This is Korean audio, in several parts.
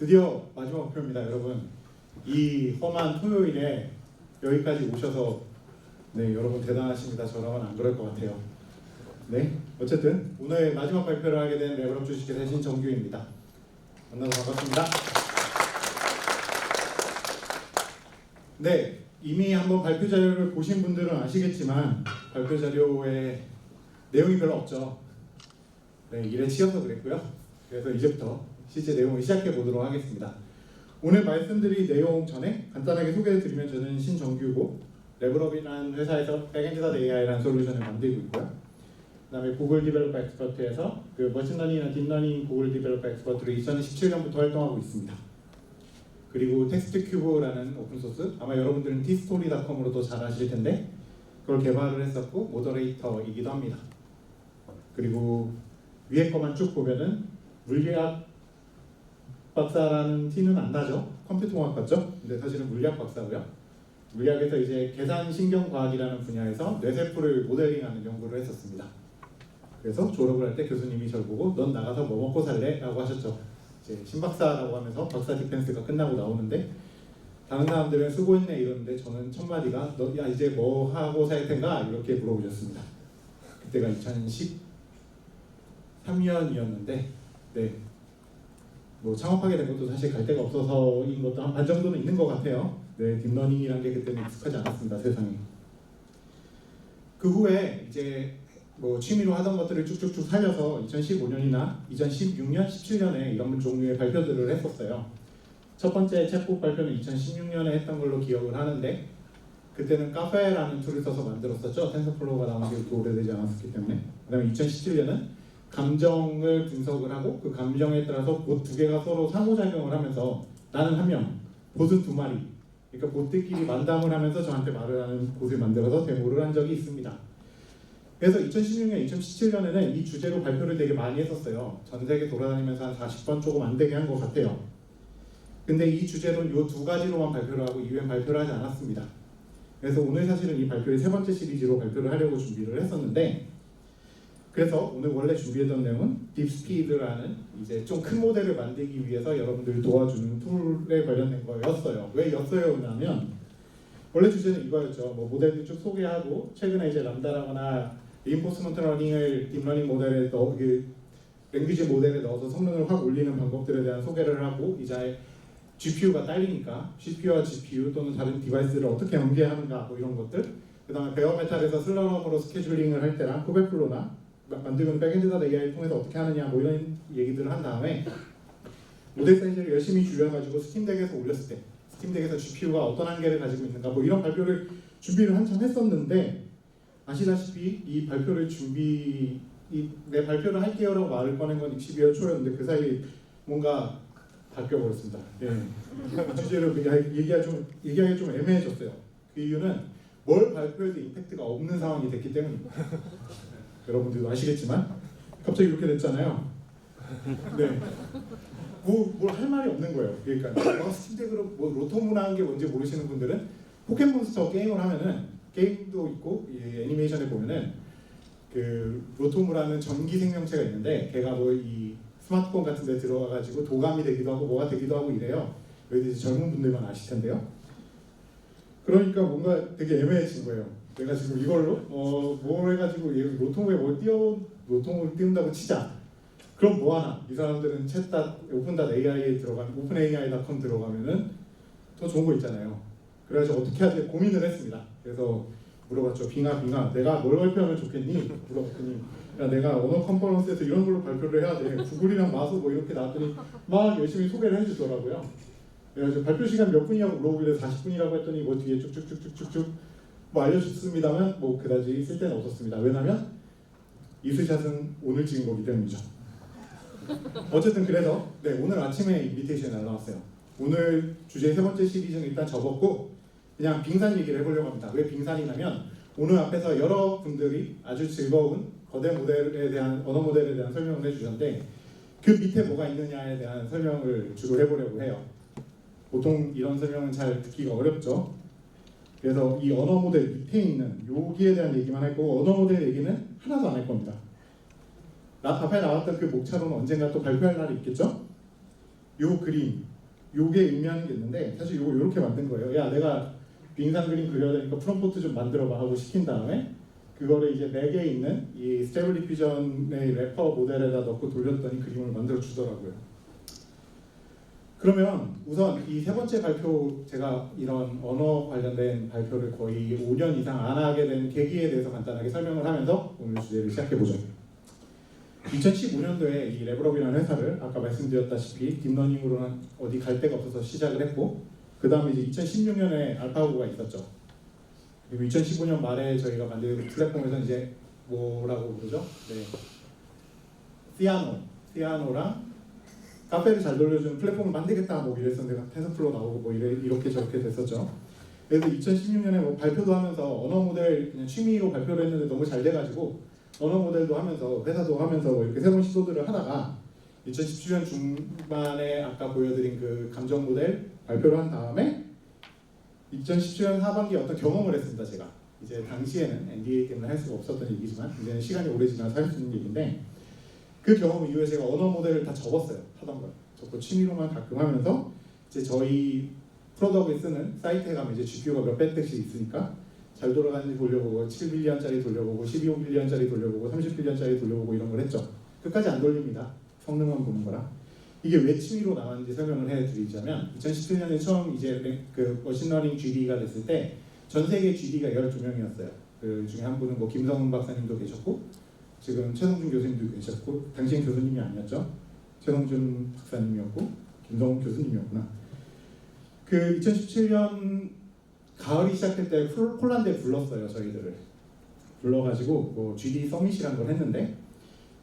드디어 마지막 목표입니다, 여러분. 이 험한 토요일에 여기까지 오셔서 여러분 대단하십니다. 저라면 안 그럴 것 같아요. 어쨌든 오늘 마지막 발표를 하게 된 레벨업 주식회사 신정규입니다. 만나서 반갑습니다. 이미 한번 발표 자료를 보신 분들은 아시겠지만 발표 자료에 내용이 별로 없죠. 일에 치여서 그랬고요. 그래서 이제부터 실제 내용을 시작해 보도록 하겠습니다. 오늘 말씀드릴 내용 전에 간단하게 소개를 드리면, 저는 신정규고 레벨업이라는 회사에서 백엔드 AI라는 솔루션을 만들고 있고요. 그다음에 구글 디벨로퍼 엑스퍼트에서 그 머신러닝이나 딥러닝 구글 디벨로퍼 엑스퍼트로 2017년부터 활동하고 있습니다. 그리고 텍스트 큐브라는 오픈소스, 아마 여러분들은 tstory.com으로도 잘 아실 텐데 그걸 개발을 했었고 모더레이터이기도 합니다. 그리고 위에 거만 쭉 보면은 물리학 박사라는 티는 안 나죠? 컴퓨터공학 같죠? 근데 사실은 물리학 박사고요. 물리학에서 이제 계산신경과학이라는 분야에서 뇌세포를 모델링하는 연구를 했었습니다. 그래서 졸업을 할 때 교수님이 저를 보고 넌 나가서 뭐 먹고 살래? 라고 하셨죠. 이제 신박사라고 하면서 박사 디펜스가 끝나고 나오는데 다른 사람들은 수고했네 이러는데 저는 첫 마디가 너 야 이제 뭐 하고 살 텐가? 이렇게 물어보셨습니다. 그때가 2013년이었는데 뭐 창업하게 된 것도 사실 갈 데가 없어서인 것도 한 반 정도는 있는 것 같아요. 딥러닝이란 게 그때는 익숙하지 않았습니다, 세상에. 그 후에 이제 뭐 취미로 하던 것들을 쭉쭉쭉 살려서 2015년이나 2016년, 17년에 이런 종류의 발표들을 했었어요. 첫 번째 챗봇 발표는 2016년에 했던 걸로 기억을 하는데 그때는 카페라는 툴을 써서 만들었었죠. 텐서플로우가 나온 게 오래되지 않았기 때문에. 그 다음에 2017년은 감정을 분석을 하고 그 감정에 따라서 봇 두 개가 서로 상호작용을 하면서 나는 한 명, 봇은 두 마리, 그러니까 봇들끼리 만담을 하면서 저한테 말을 하는 봇을 만들어서 데모를 한 적이 있습니다. 그래서 2016년, 2017년에는 이 주제로 발표를 되게 많이 했었어요. 전 세계 돌아다니면서 한 40번 조금 안 되게 한 것 같아요. 근데 이 주제로 이 두 가지로만 발표를 하고 이후엔 발표를 하지 않았습니다. 그래서 오늘 사실은 이 발표의 세 번째 시리즈로 발표를 하려고 준비를 했었는데, 그래서 오늘 원래 준비했던 내용은 딥스피드라는 이제 좀 큰 모델을 만들기 위해서 여러분들을 도와주는 툴에 관련된 거였어요. 왜 였어요냐면 원래 주제는 이거였죠. 뭐 모델을 쭉 소개하고 최근에 이제 람다라거나 리인포스먼트 러닝을 딥러닝 모델에 랭귀지 모델에 넣어서 성능을 확 올리는 방법들에 대한 소개를 하고, 이제 GPU가 딸리니까 CPU와 GPU 또는 다른 디바이스를 어떻게 연계하는가 뭐 이런 것들, 그 다음에 베어메탈에서 슬러럼으로 스케줄링을 할 때랑 쿠베플로나 만들면 백엔드 AI를 통해서 어떻게 하느냐 뭐 이런 얘기들을 한 다음에 모델 사이즈를 열심히 줄여가지고 스팀덱에서 올렸을 때 스팀덱에서 GPU가 어떤 한계를 가지고 있는가 뭐 이런 발표를 준비를 한참 했었는데, 아시다시피 이 발표를 내 발표를 할게요라고 말을 꺼낸 건 12월 초였는데 그 사이 뭔가 바뀌어버렸습니다. 주제를 얘기하기 좀 애매해졌어요. 그 이유는 뭘 발표해도 임팩트가 없는 상황이 됐기 때문입니다. 여러분들도 아시겠지만 갑자기 이렇게 됐잖아요. 뭘 할 말이 없는 거예요. 그러니까 스팀덱으로 뭐 로토무라는 게 뭔지 모르시는 분들은 포켓몬스터 게임을 하면은 게임도 있고 이 애니메이션에 보면은 그 로토무라는 전기 생명체가 있는데 걔가 뭐 이 스마트폰 같은 데 들어가가지고 도감이 되기도 하고 뭐가 되기도 하고 이래요. 여기 이제 젊은 분들만 아실 텐데요. 그러니까 뭔가 되게 애매해진 거예요. 내가 지금 이걸로 뭘 해가지고 로토무에 로토무를 띄운다고 치자. 그럼 뭐하나? 이 사람들은 open.ai에 들어가면 openai.com 들어가면은 더 좋은 거 있잖아요. 그래가지고 어떻게 하지 고민을 했습니다. 그래서 물어봤죠. 빙하 내가 뭘 발표하면 좋겠니? 물어봤더니 야 내가 언어 컨퍼런스에서 이런 걸로 발표를 해야 돼. 구글이랑 마소 뭐 이렇게 나왔더니 막 열심히 소개를 해주더라고요. 그래가지고 발표 시간 몇 분이라고 물어보길래 40분이라고 했더니 뭐 뒤에 쭉쭉쭉쭉쭉 뭐 알려줬습니다만 뭐 그다지 쓸 데는 없었습니다. 왜냐면 이 스샷은 오늘 찍은 거기 때문이죠. 어쨌든 그래서 오늘 아침에 인비테이션이 날라왔어요. 오늘 주제 세 번째 시리즈는 일단 접었고 그냥 빙산 얘기를 해보려고 합니다. 왜 빙산이냐면 오늘 앞에서 여러분들이 아주 즐거운 거대 모델에 대한 언어 모델에 대한 설명을 해주셨는데 그 밑에 뭐가 있느냐에 대한 설명을 주로 해보려고 해요. 보통 이런 설명은 잘 듣기가 어렵죠. 그래서 이 언어 모델 밑에 있는 여기에 대한 얘기만 할 거고 언어 모델 얘기는 하나도 안 할 겁니다. 앞에 나왔던 그 목차로는 언젠가 또 발표할 날이 있겠죠? 요 그림 요게 의미하는 게 있는데 사실 요거 이렇게 만든 거예요. 야 내가 빙상 그림 그려야 되니까 프롬프트 좀 만들어봐 하고 시킨 다음에 그거를 이제 맥에 있는 이 스테이블 디퓨전의 래퍼 모델에다 넣고 돌렸더니 그림을 만들어 주더라고요. 그러면 우선 이 세 번째 발표, 제가 이런 언어 관련된 발표를 거의 5년 이상 안 하게 된 계기에 대해서 간단하게 설명을 하면서 오늘 주제를 시작해보죠. 2015년도에 이 레벨업이라는 회사를 아까 말씀드렸다시피 딥러닝으로는 어디 갈 데가 없어서 시작을 했고, 그 다음에 이제 2016년에 알파고가 있었죠. 그리고 2015년 말에 저희가 만든 플랫폼에서 이제 뭐라고 부르죠? 네. 시아노랑 카페를 잘 돌려주는 플랫폼을 만들겠다 뭐 이랬었는데 텐서플로 나오고 뭐 이렇게 저렇게 됐었죠. 그래서 2016년에 뭐 발표도 하면서 언어 모델 그냥 취미로 발표를 했는데 너무 잘 돼가지고 언어 모델도 하면서 회사도 하면서 뭐 이렇게 새로운 시도들을 하다가 2017년 중반에 아까 보여드린 그 감정 모델 발표를 한 다음에 2017년 하반기에 어떤 경험을 했습니다. 제가 이제 당시에는 NDA 때문에 할 수가 없었던 얘기지만 이제는 시간이 오래 지나서 할 수 있는 얘기인데, 그 경험 이후에 제가 언어 모델을 다 접었어요. 하던 걸 접고 취미로만 가끔 하면서 이제 저희 프로덕트에 쓰는 사이트에 가면 이제 GPU가 몇 배택씩 있으니까 잘 돌아가는지 돌려보고 7빌리언짜리 돌려보고 12빌리언짜리 돌려보고 30빌리언짜리 돌려보고 이런 걸 했죠. 끝까지 안 돌립니다. 성능만 보는 거라. 이게 왜 취미로 나왔는지 설명을 해드리자면 2017년에 처음 이제 그 머신러닝 GD가 됐을 때 전 세계 GD가 12명이었어요. 그 중에 한 분은 뭐 김성훈 박사님도 계셨고 지금 최성준 교수님도 계셨고, 당시엔 교수님이 아니었죠. 최성준 박사님이었고 김성훈 교수님이었구나. 그 2017년 가을이 시작할 때 폴란드에 불렀어요. 저희들을 불러가지고 뭐 GD 서밋이라는 걸 했는데,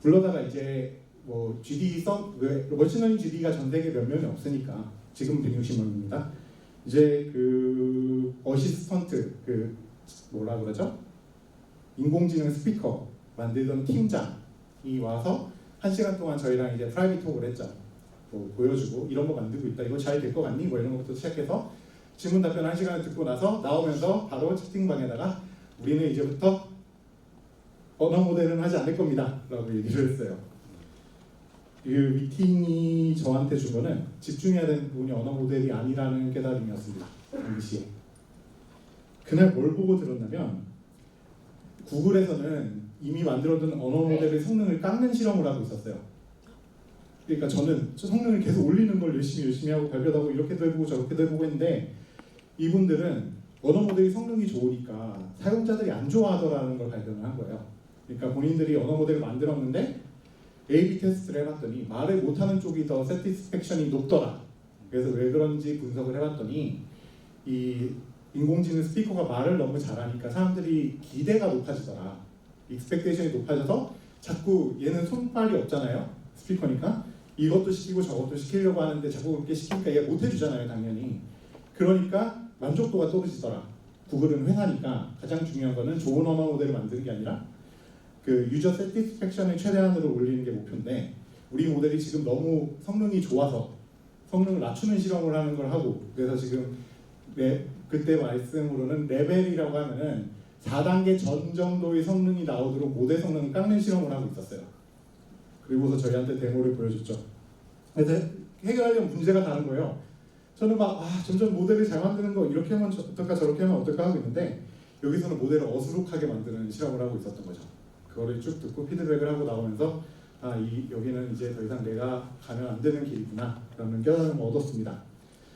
불러다가 이제 뭐 GD 머신러닝 GD가 전 세계 몇 명이 없으니까 지금 160명입니다. 이제 그 어시스턴트 그 뭐라 그러죠? 인공지능 스피커 만들던 팀장이 와서 1시간 동안 저희랑 이제 프라이빗 톡을 했죠. 뭐 보여주고 이런 거 만들고 있다. 이거 잘 될 것 같니? 뭐 이런 것부터 시작해서 질문 답변 1시간을 듣고 나서 나오면서 바로 채팅방에다가 우리는 이제부터 언어 모델은 하지 않을 겁니다 라고 얘기를 했어요. 그 미팅이 저한테 준 거는 집중해야 되는 부분이 언어 모델이 아니라는 깨달음이었습니다. 당시에. 그날 뭘 보고 들었냐면 구글에서는 이미 만들어둔 언어 모델의 성능을 깎는 실험을 하고 있었어요. 그러니까 저는 성능을 계속 올리는 걸 열심히 하고 발표도 하고 이렇게도 해보고 저렇게도 해보고 했는데, 이분들은 언어 모델이 성능이 좋으니까 사용자들이 안 좋아하더라는 걸 발견을 한 거예요. 그러니까 본인들이 언어 모델을 만들었는데 A/B 테스트를 해봤더니 말을 못하는 쪽이 더 세티스팩션이 높더라. 그래서 왜 그런지 분석을 해봤더니 이 인공지능 스피커가 말을 너무 잘하니까 사람들이 기대가 높아지더라. 익스펙테이션이 높아져서 자꾸 얘는 손발이 없잖아요. 스피커니까 이것도 시키고 저것도 시키려고 하는데 자꾸 그렇게 시키니까 얘가 못 해주잖아요. 당연히. 그러니까 만족도가 떨어지더라. 구글은 회사니까 가장 중요한 거는 좋은 언어 모델을 만드는 게 아니라 그 유저 세티스팩션을 최대한으로 올리는 게 목표인데, 우리 모델이 지금 너무 성능이 좋아서 성능을 낮추는 실험을 하는 걸 하고, 그래서 지금 그때 말씀으로는 레벨이라고 하면은 4단계 전 정도의 성능이 나오도록 모델 성능을 깎는 실험을 하고 있었어요. 그리고서 저희한테 데모를 보여줬죠. 그래서 해결하려면 문제가 다른 거예요. 저는 막 점점 모델을 잘 만드는 거 이렇게 하면 어떨까 저렇게 하면 어떨까 하고 있는데, 여기서는 모델을 어수룩하게 만드는 실험을 하고 있었던 거죠. 그거를 쭉 듣고 피드백을 하고 나오면서 여기는 이제 더 이상 내가 가면 안 되는 길이구나 라는 깨달음을 얻었습니다.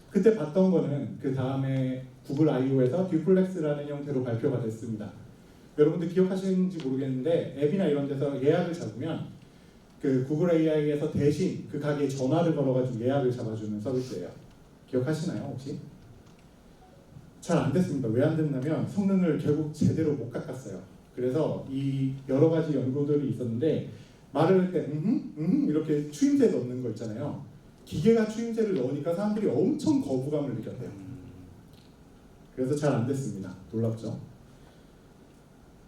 그때 봤던 거는 그 다음에 구글 I/O에서 듀플렉스라는 형태로 발표가 됐습니다. 여러분들 기억하시는지 모르겠는데 앱이나 이런 데서 예약을 잡으면 그 구글 AI에서 대신 그 가게에 전화를 걸어가지고 예약을 잡아주는 서비스예요. 기억하시나요 혹시? 잘 안 됐습니다. 왜 안 됐냐면 성능을 결국 제대로 못 깎았어요. 그래서 이 여러 가지 연구들이 있었는데, 말을 할 때 이렇게 추임새 넣는 거 있잖아요. 기계가 추임새를 넣으니까 사람들이 엄청 거부감을 느꼈대요. 그래서 잘 안 됐습니다. 놀랍죠?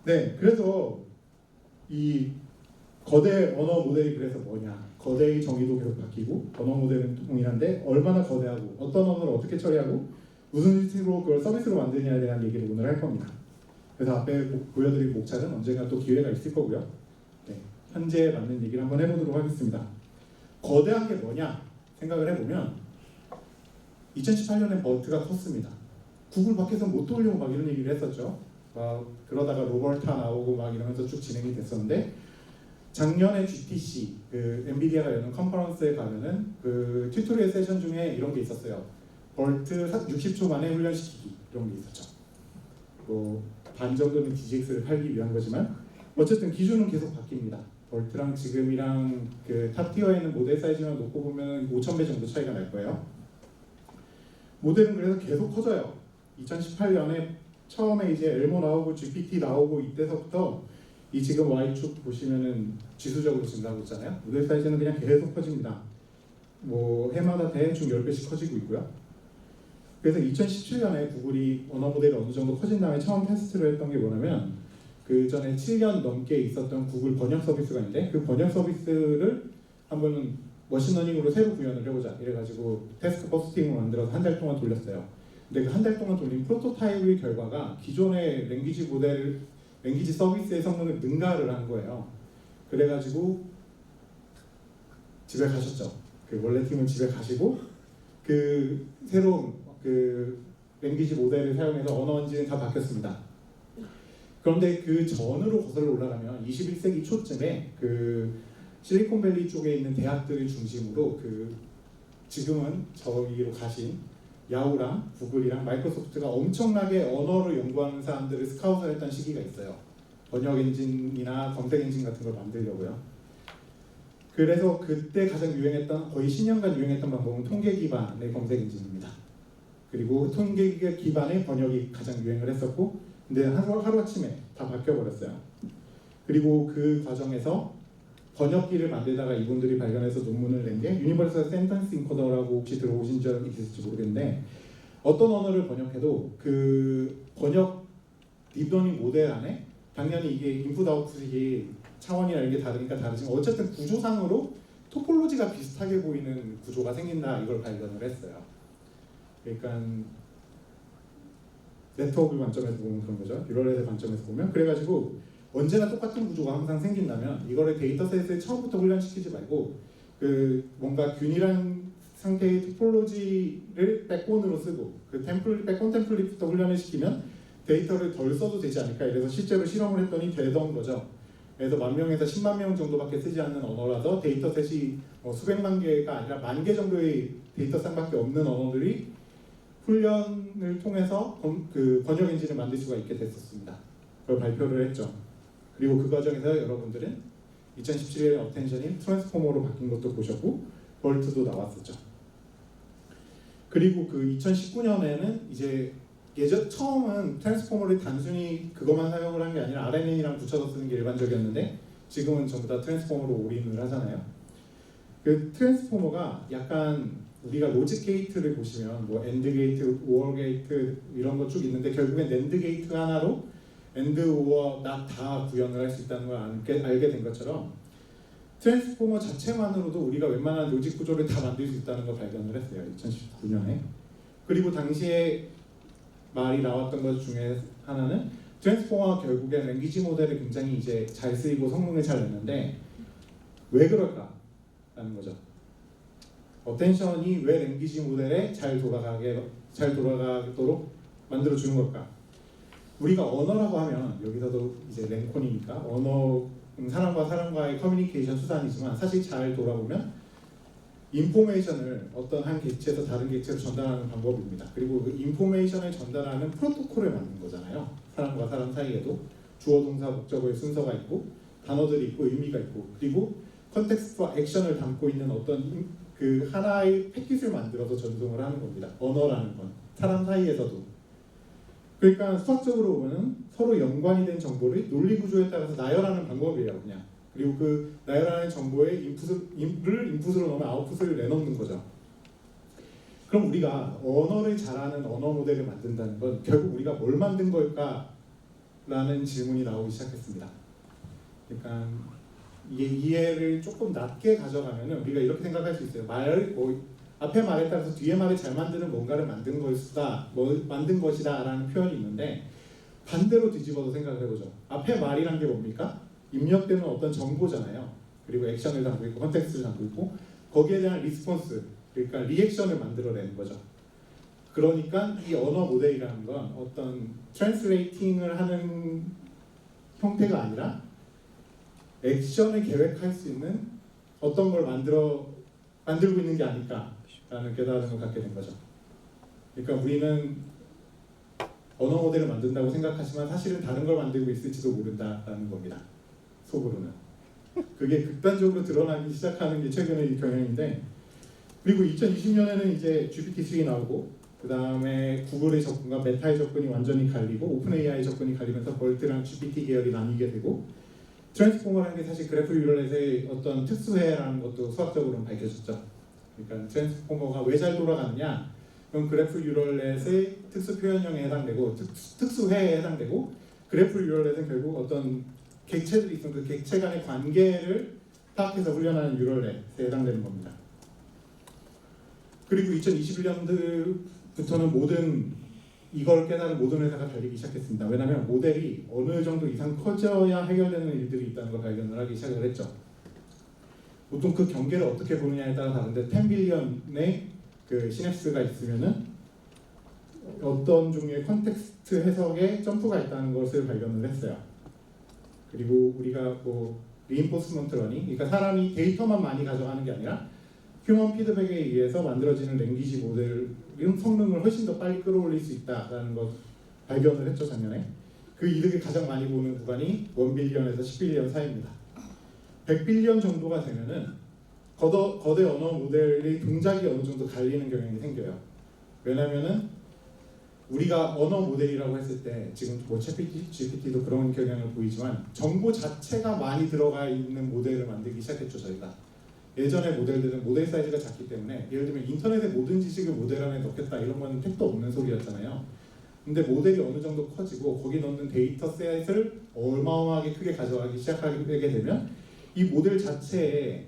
네, 그래서 이 거대 언어 모델이 그래서 뭐냐? 거대의 정의도 계속 바뀌고 언어 모델은 동일한데 얼마나 거대하고 어떤 언어를 어떻게 처리하고 무슨 식으로 그걸 서비스로 만드냐에 대한 얘기를 오늘 할 겁니다. 그래서 앞에 보여드릴 목차는 언젠가 또 기회가 있을 거고요. 네, 현재 맞는 얘기를 한번 해보도록 하겠습니다. 거대한 게 뭐냐 생각을 해보면 2018년에 버트가 컸습니다. 구글 밖에서 못 돌리고 막 이런 얘기를 했었죠. 그러다가 로버타 나오고 막 이러면서 쭉 진행이 됐었는데 작년에 GTC 그 엔비디아가 여는 컨퍼런스에 가면은 그 튜토리얼 세션 중에 이런 게 있었어요. 벌트 60초 만에 훈련시키기 이런 게 있었죠. 뭐 반 정도는 DGX를 팔기 위한 거지만 어쨌든 기준은 계속 바뀝니다. 벌트랑 지금이랑 그 탑티어에 있는 모델 사이즈만 놓고 보면 5,000배 정도 차이가 날 거예요. 모델은 그래서 계속 커져요. 2018년에 처음에 이제 엘모 나오고 GPT 나오고 이때서부터 이 지금 Y축 보시면은 지수적으로 증가하고 있잖아요. 모델 사이즈는 그냥 계속 커집니다. 뭐 해마다 대충 10배씩 커지고 있고요. 그래서 2017년에 구글이 언어 모델이 어느 정도 커진 다음에 처음 테스트를 했던 게 뭐냐면 그 전에 7년 넘게 있었던 구글 번역 서비스가 있는데 그 번역 서비스를 한번 머신러닝으로 새로 구현을 해보자 이래가지고 태스크 버스팅을 만들어서 한 달 동안 돌렸어요. 근데 그 한 달 동안 돌린 프로토타입의 결과가 기존의 랭귀지 서비스의 성능을 능가를 한 거예요. 그래가지고 집에 가셨죠. 그 원래 팀은 집에 가시고 그 새로운 그 랭귀지 모델을 사용해서 언어 엔진은 다 바뀌었습니다. 그런데 그 전으로 거슬러 올라가면 21세기 초쯤에 그 실리콘밸리 쪽에 있는 대학들을 중심으로 그 지금은 저기로 가신 야후랑 구글이랑 마이크로소프트가 엄청나게 언어를 연구하는 사람들을 스카웃을 했던 시기가 있어요. 번역 엔진이나 검색 엔진 같은 걸 만들려고요. 그래서 그때 가장 유행했던 거의 10년간 유행했던 방법은 통계 기반의 검색 엔진입니다. 그리고 통계 기반의 번역이 가장 유행을 했었고 근데 하루아침에 다 바뀌어버렸어요. 그리고 그 과정에서 번역기를 만들다가 이분들이 발견해서 논문을 낸 게 유니버설 센텐스 인코더라고 혹시 들어보신 적이 있을지 모르겠는데 어떤 언어를 번역해도 그 번역 딥러닝 모델 안에 당연히 이게 인풋 아웃풋이 차원이나 이게 다르니까 다르지만 어쨌든 구조상으로 토폴로지가 비슷하게 보이는 구조가 생긴다 이걸 발견을 했어요. 그러니까 네트워크 관점에서 보면 그런 거죠. 뉴럴넷의 관점에서 보면 그래가지고 언제나 똑같은 구조가 항상 생긴다면 이거를 데이터셋을 처음부터 훈련시키지 말고 그 뭔가 균일한 상태의 토폴로지를 백본으로 쓰고 그 백본 템플릿부터 훈련을 시키면 데이터를 덜 써도 되지 않을까 이래서 실제로 실험을 했더니 되던 거죠. 그래서 10,000명에서 10만 명 정도밖에 쓰지 않는 언어라서 데이터셋이 수백만 개가 아니라 10,000개 정도의 데이터상밖에 없는 언어들이 훈련을 통해서 그 번역 엔진을 만들 수가 있게 됐었습니다. 그걸 발표를 했죠. 그리고 그 과정에서 여러분들은 2017년에 어텐션이 트랜스포머로 바뀐 것도 보셨고 벌트도 나왔었죠. 그리고 그 2019년에는 이제 처음은 트랜스포머를 단순히 그것만 사용을 한 게 아니라 RNN이랑 붙여서 쓰는 게 일반적이었는데 지금은 전부 다 트랜스포머로 올인을 하잖아요. 그 트랜스포머가 약간 우리가 로직 게이트를 보시면 뭐 엔드 게이트, 오어 게이트 이런 거 쭉 있는데 결국엔 낸드 게이트 하나로 엔드, 오어, 낫 다 구현을 할 수 있다는 걸 알게 된 것처럼 트랜스포머 자체만으로도 우리가 웬만한 로직 구조를 다 만들 수 있다는 걸 발견을 했어요. 2019년에. 그리고 당시에 말이 나왔던 것 중에 하나는 트랜스포머가 결국엔 랭귀지 모델을 굉장히 이제 잘 쓰이고 성능을 잘 냈는데 왜 그럴까라는 거죠. 어텐션이 왜 랭귀지 모델에 잘 돌아가도록 만들어 주는 걸까? 우리가 언어라고 하면 여기서도 이제 랭콘이니까 언어는 사람과의 커뮤니케이션 수단이지만 사실 잘 돌아보면 인포메이션을 어떤 한 객체에서 다른 객체로 전달하는 방법입니다. 그리고 그 인포메이션을 전달하는 프로토콜을 만든 거잖아요. 사람과 사람 사이에도 주어, 동사, 목적어의 순서가 있고 단어들이 있고 의미가 있고 그리고 컨텍스트와 액션을 담고 있는 어떤 그 하나의 패킷을 만들어서 전송을 하는 겁니다. 언어라는 건 사람 사이에서도. 그러니까 수학적으로 보면 서로 연관이 된 정보를 논리 구조에 따라서 나열하는 방법이에요, 그냥. 그리고 그 나열하는 정보에 인풋으로 넣으면 아웃풋을 내놓는 거죠. 그럼 우리가 언어를 잘하는 언어 모델을 만든다는 건 결국 우리가 뭘 만든 걸까라는 질문이 나오기 시작했습니다. 그러니까 이게 이해를 조금 낮게 가져가면은 우리가 이렇게 생각할 수 있어요. 앞에 말에 따라서 뒤에 말을 잘 만드는 뭔가를 만든 것이다라는 표현이 있는데 반대로 뒤집어서 생각을 해보죠. 앞에 말이란 게 뭡니까? 입력되는 어떤 정보잖아요. 그리고 액션을 담고 있고 컨텍스트를 담고 있고 거기에 대한 리스폰스, 그러니까 리액션을 만들어내는 거죠. 그러니까 이 언어 모델이라는 건 어떤 트랜스레이팅을 하는 형태가 아니라 액션을 계획할 수 있는 어떤 걸 만들고 있는 게 아닐까라는 깨달음을 갖게 된 거죠. 그러니까 우리는 언어 모델을 만든다고 생각하지만 사실은 다른 걸 만들고 있을지도 모른다라는 겁니다. 속으로는. 그게 극단적으로 드러나기 시작하는 게 최근의 경향인데, 그리고 2020년에는 이제 GPT-3 나오고, 그 다음에 구글의 접근과 메타의 접근이 완전히 갈리고, 오픈 AI의 접근이 갈리면서 벌트랑 GPT 계열이 나뉘게 되고, 트랜스포머라는 게 사실 그래프 뉴럴넷의 어떤 특수해라는 것도 수학적으로는 밝혀졌죠. 그러니까 트랜스포머가 왜 잘 돌아가느냐? 그럼 그래프 뉴럴넷의 특수 표현형에 해당되고, 특수해에 해당되고, 그래프 뉴럴넷은 결국 어떤 객체들이 있으면 그 객체 간의 관계를 파악해서 훈련하는 뉴럴넷에 해당되는 겁니다. 그리고 2021년부터는 모든 이걸 깨달은 모든 회사가 달리기 시작했습니다. 왜냐하면 모델이 어느 정도 이상 커져야 해결되는 일들이 있다는 걸 발견을 하기 시작을 했죠. 보통 그 경계를 어떻게 보느냐에 따라 다른데 10빌리언의 그 시냅스가 있으면은 어떤 종류의 컨텍스트 해석에 점프가 있다는 것을 발견을 했어요. 그리고 우리가 뭐 리인포스먼트 러닝, 그러니까 사람이 데이터만 많이 가져가는 게 아니라 휴먼 피드백에 의해서 만들어지는 랭귀지 모델은 성능을 훨씬 더 빨리 끌어올릴 수 있다라는 것 발견을 했죠, 작년에. 그 이득을 가장 많이 보는 구간이 1빌리언에서 10빌리언 사이입니다. 100빌리언 정도가 되면은 거대 언어 모델의 동작이 어느 정도 갈리는 경향이 생겨요. 왜냐면은 우리가 언어 모델이라고 했을 때 지금 뭐 GPT도 그런 경향을 보이지만 정보 자체가 많이 들어가 있는 모델을 만들기 시작했죠, 저희가. 예전의 모델들은 모델 사이즈가 작기 때문에 예를 들면 인터넷의 모든 지식을 모델 안에 넣겠다 이런 건 택도 없는 소리였잖아요. 근데 모델이 어느 정도 커지고 거기 넣는 데이터 셋을 어마어마하게 크게 가져가기 시작하게 되면 이 모델 자체에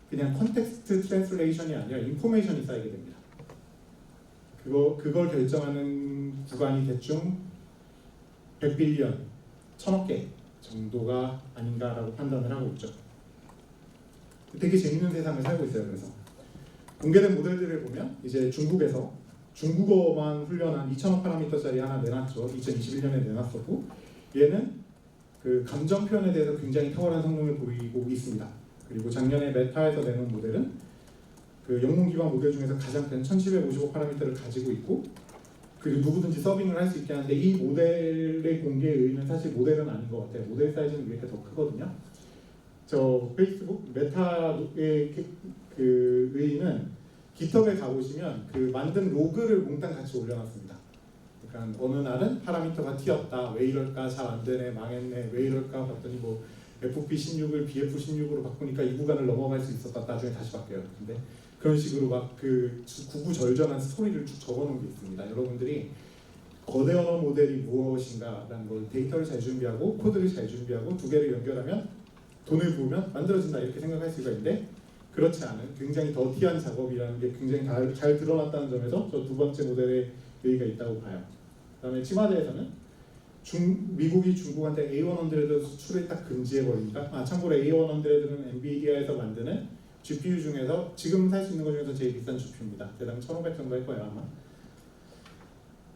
그냥 컨텍스트 트랜슬레이션이 아니라 인포메이션이 쌓이게 됩니다. 그걸 결정하는 구간이 대충 100빌리언, 1000억 개 정도가 아닌가라고 판단을 하고 있죠. 되게 재밌는 세상을 살고 있어요. 그래서 공개된 모델들을 보면 이제 중국에서 중국어만 훈련한 2000억 파라미터짜리 하나 내놨죠. 2021년에 내놨었고, 얘는 그 감정 표현에 대해서 굉장히 탁월한 성능을 보이고 있습니다. 그리고 작년에 메타에서 내놓은 모델은 그 영문 기반 모델 중에서 가장 큰 1755 파라미터를 가지고 있고, 그리고 누구든지 서빙을 할 수 있게 하는데 이 모델의 공개의 의의는 사실 모델은 아닌 것 같아요. 모델 사이즈는 이렇게 더 크거든요. 저 페이스북 메타의 그 의의는 깃허브에 가보시면 그 만든 로그를 몽땅 같이 올려놨습니다. 그러니까 어느 날은 파라미터가 튀었다, 왜 이럴까, 잘 안 되네, 망했네, 왜 이럴까 봤더니 뭐 FP16을 BF16으로 바꾸니까 이 구간을 넘어갈 수 있었다, 나중에 다시 바뀌어요. 근데 그런 식으로 막 그 구구절절한 스토리를 쭉 적어놓은 게 있습니다. 여러분들이 거대 언어 모델이 무엇인가라는 걸 데이터를 잘 준비하고 코드를 잘 준비하고 두 개를 연결하면 돈을 부으면 만들어진다 이렇게 생각할 수가 있는데, 그렇지 않은 굉장히 더티한 작업이라는 게 굉장히 잘 드러났다는 점에서 저 두 번째 모델의 의의가 있다고 봐요. 그다음에 치마대에서는 미국이 중국한테 A100 수출을 딱 금지해버리니까, 참고로 A100는 엔비디아에서 만드는 GPU 중에서 지금 살 수 있는 것 중에서 제일 비싼 GPU입니다. 대략 1,500 정도 할 거예요 아마.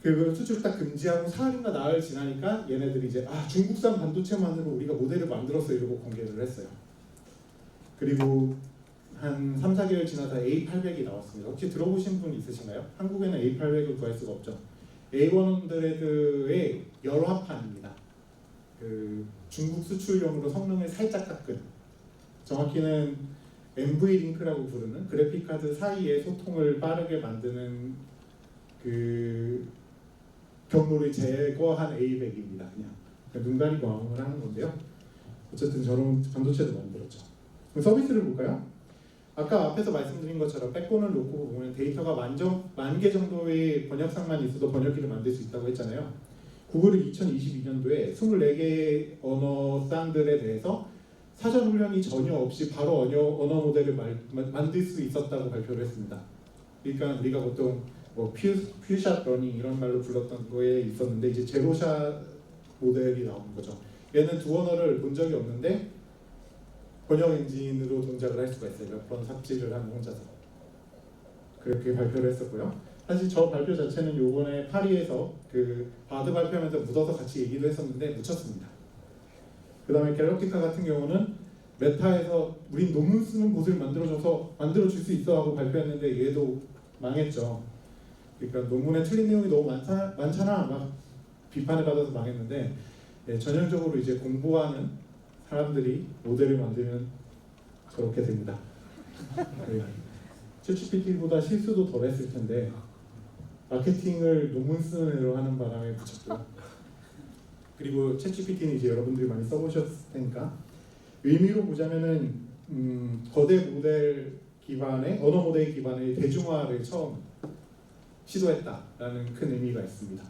그 수출 딱 금지하고 사흘인가 나흘 지나니까 얘네들이 이제 중국산 반도체만으로 우리가 모델을 만들었어 이러고 공개를 했어요. 그리고 한 3, 4개월 지나서 A800이 나왔습니다. 혹시 들어보신 분 있으신가요? 한국에는 A800을 구할 수가 없죠. A100의 열화판입니다. 그 중국 수출용으로 성능을 살짝 깎은, 정확히는 NV링크라고 부르는 그래픽 카드 사이에 소통을 빠르게 만드는 그 경로를 제거한 A100입니다. 그냥 눈 가리고 암호를 하는 건데요. 어쨌든 저런 반도체도 만들었죠. 그럼 서비스를 볼까요? 아까 앞에서 말씀드린 것처럼 백본을 놓고 보면 데이터가 10,000개 정도의 번역상만 있어도 번역기를 만들 수 있다고 했잖아요. 구글은 2022년도에 24개의 언어쌍들에 대해서 사전 훈련이 전혀 없이 바로 언어 모델을 만들 수 있었다고 발표를 했습니다. 그러니까 우리가 보통 뭐 퓨샷 러닝 이런 말로 불렀던 거에 있었는데 이제 제로샷 모델이 나오는 거죠. 얘는 두 언어를 본 적이 없는데 번역 엔진으로 동작을 할 수가 있어요. 몇 번 삽질을 하면 혼자서. 그렇게 발표를 했었고요. 사실 저 발표 자체는 요번에 파리에서 그 바드 발표하면서 묻어서 같이 얘기도 했었는데 묻혔습니다. 그 다음에 갤럭티카 같은 경우는 메타에서 우린 논문 쓰는 곳을 만들어줄 수 있어 하고 발표했는데 얘도 망했죠. 그러니까 논문에 틀린 내용이 너무 많잖아 막 비판을 받아서 망했는데 전형적으로 이제 공부하는 사람들이 모델을 만들면 저렇게 됩니다. 챗GPT보다 실수도 덜 했을 텐데 마케팅을 논문 쓰는 애로 하는 바람에 붙였고요. 그리고 챗GPT는 이제 여러분들이 많이 써보셨을 테니까 의미로 보자면은 거대 모델 기반의 언어 모델 기반의 대중화를 처음 시도했다라는 큰 의미가 있습니다.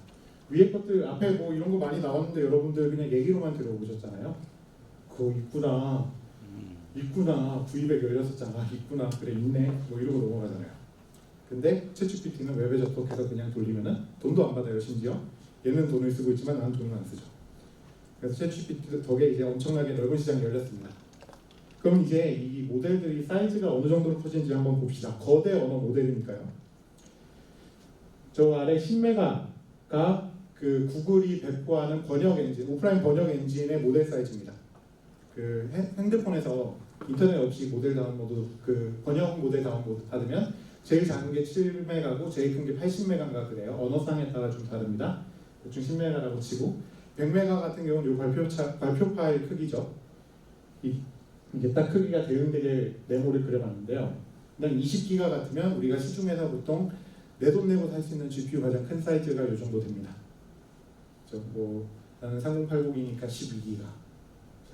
위에 것들 앞에 뭐 이런 거 많이 나왔는데 여러분들 그냥 얘기로만 들어보셨잖아요. 그거 있구나 구입액 16잖아 있구나 그래 있네 뭐 이러고 넘어가잖아요. 근데 챗GPT는 웹에 접속해서 그냥 돌리면은 돈도 안 받아요. 심지어 얘는 돈을 쓰고 있지만 나는 돈을 안 쓰죠. 그래서 챗GPT 덕에 이제 엄청나게 넓은 시장이 열렸습니다. 그럼 이제 이 모델들이 사이즈가 어느 정도로 커지는지 한번 봅시다. 거대 언어 모델이니까요. 저 아래 10메가가 그 구글이 배포하는 번역 엔진, 오프라인 번역 엔진의 모델 사이즈입니다. 그 핸드폰에서 인터넷 없이 모델 다운로드, 그 번역 모델 다운로드 받으면 제일 작은 게 7메가고 제일 큰 게 80메가인가 그래요. 언어상에 따라 좀 다릅니다. 대충 10메가라고 치고 100메가 같은 경우는 이 발표 파일 크기죠. 이게 딱 크기가 대응되게 메모를 그려봤는데요. 그다음 20기가 같으면 우리가 시중에서 보통 내 돈 내고 살 수 있는 GPU 가장 큰 사이즈가 이 정도 됩니다. 뭐 나는 3080이니까 12기가,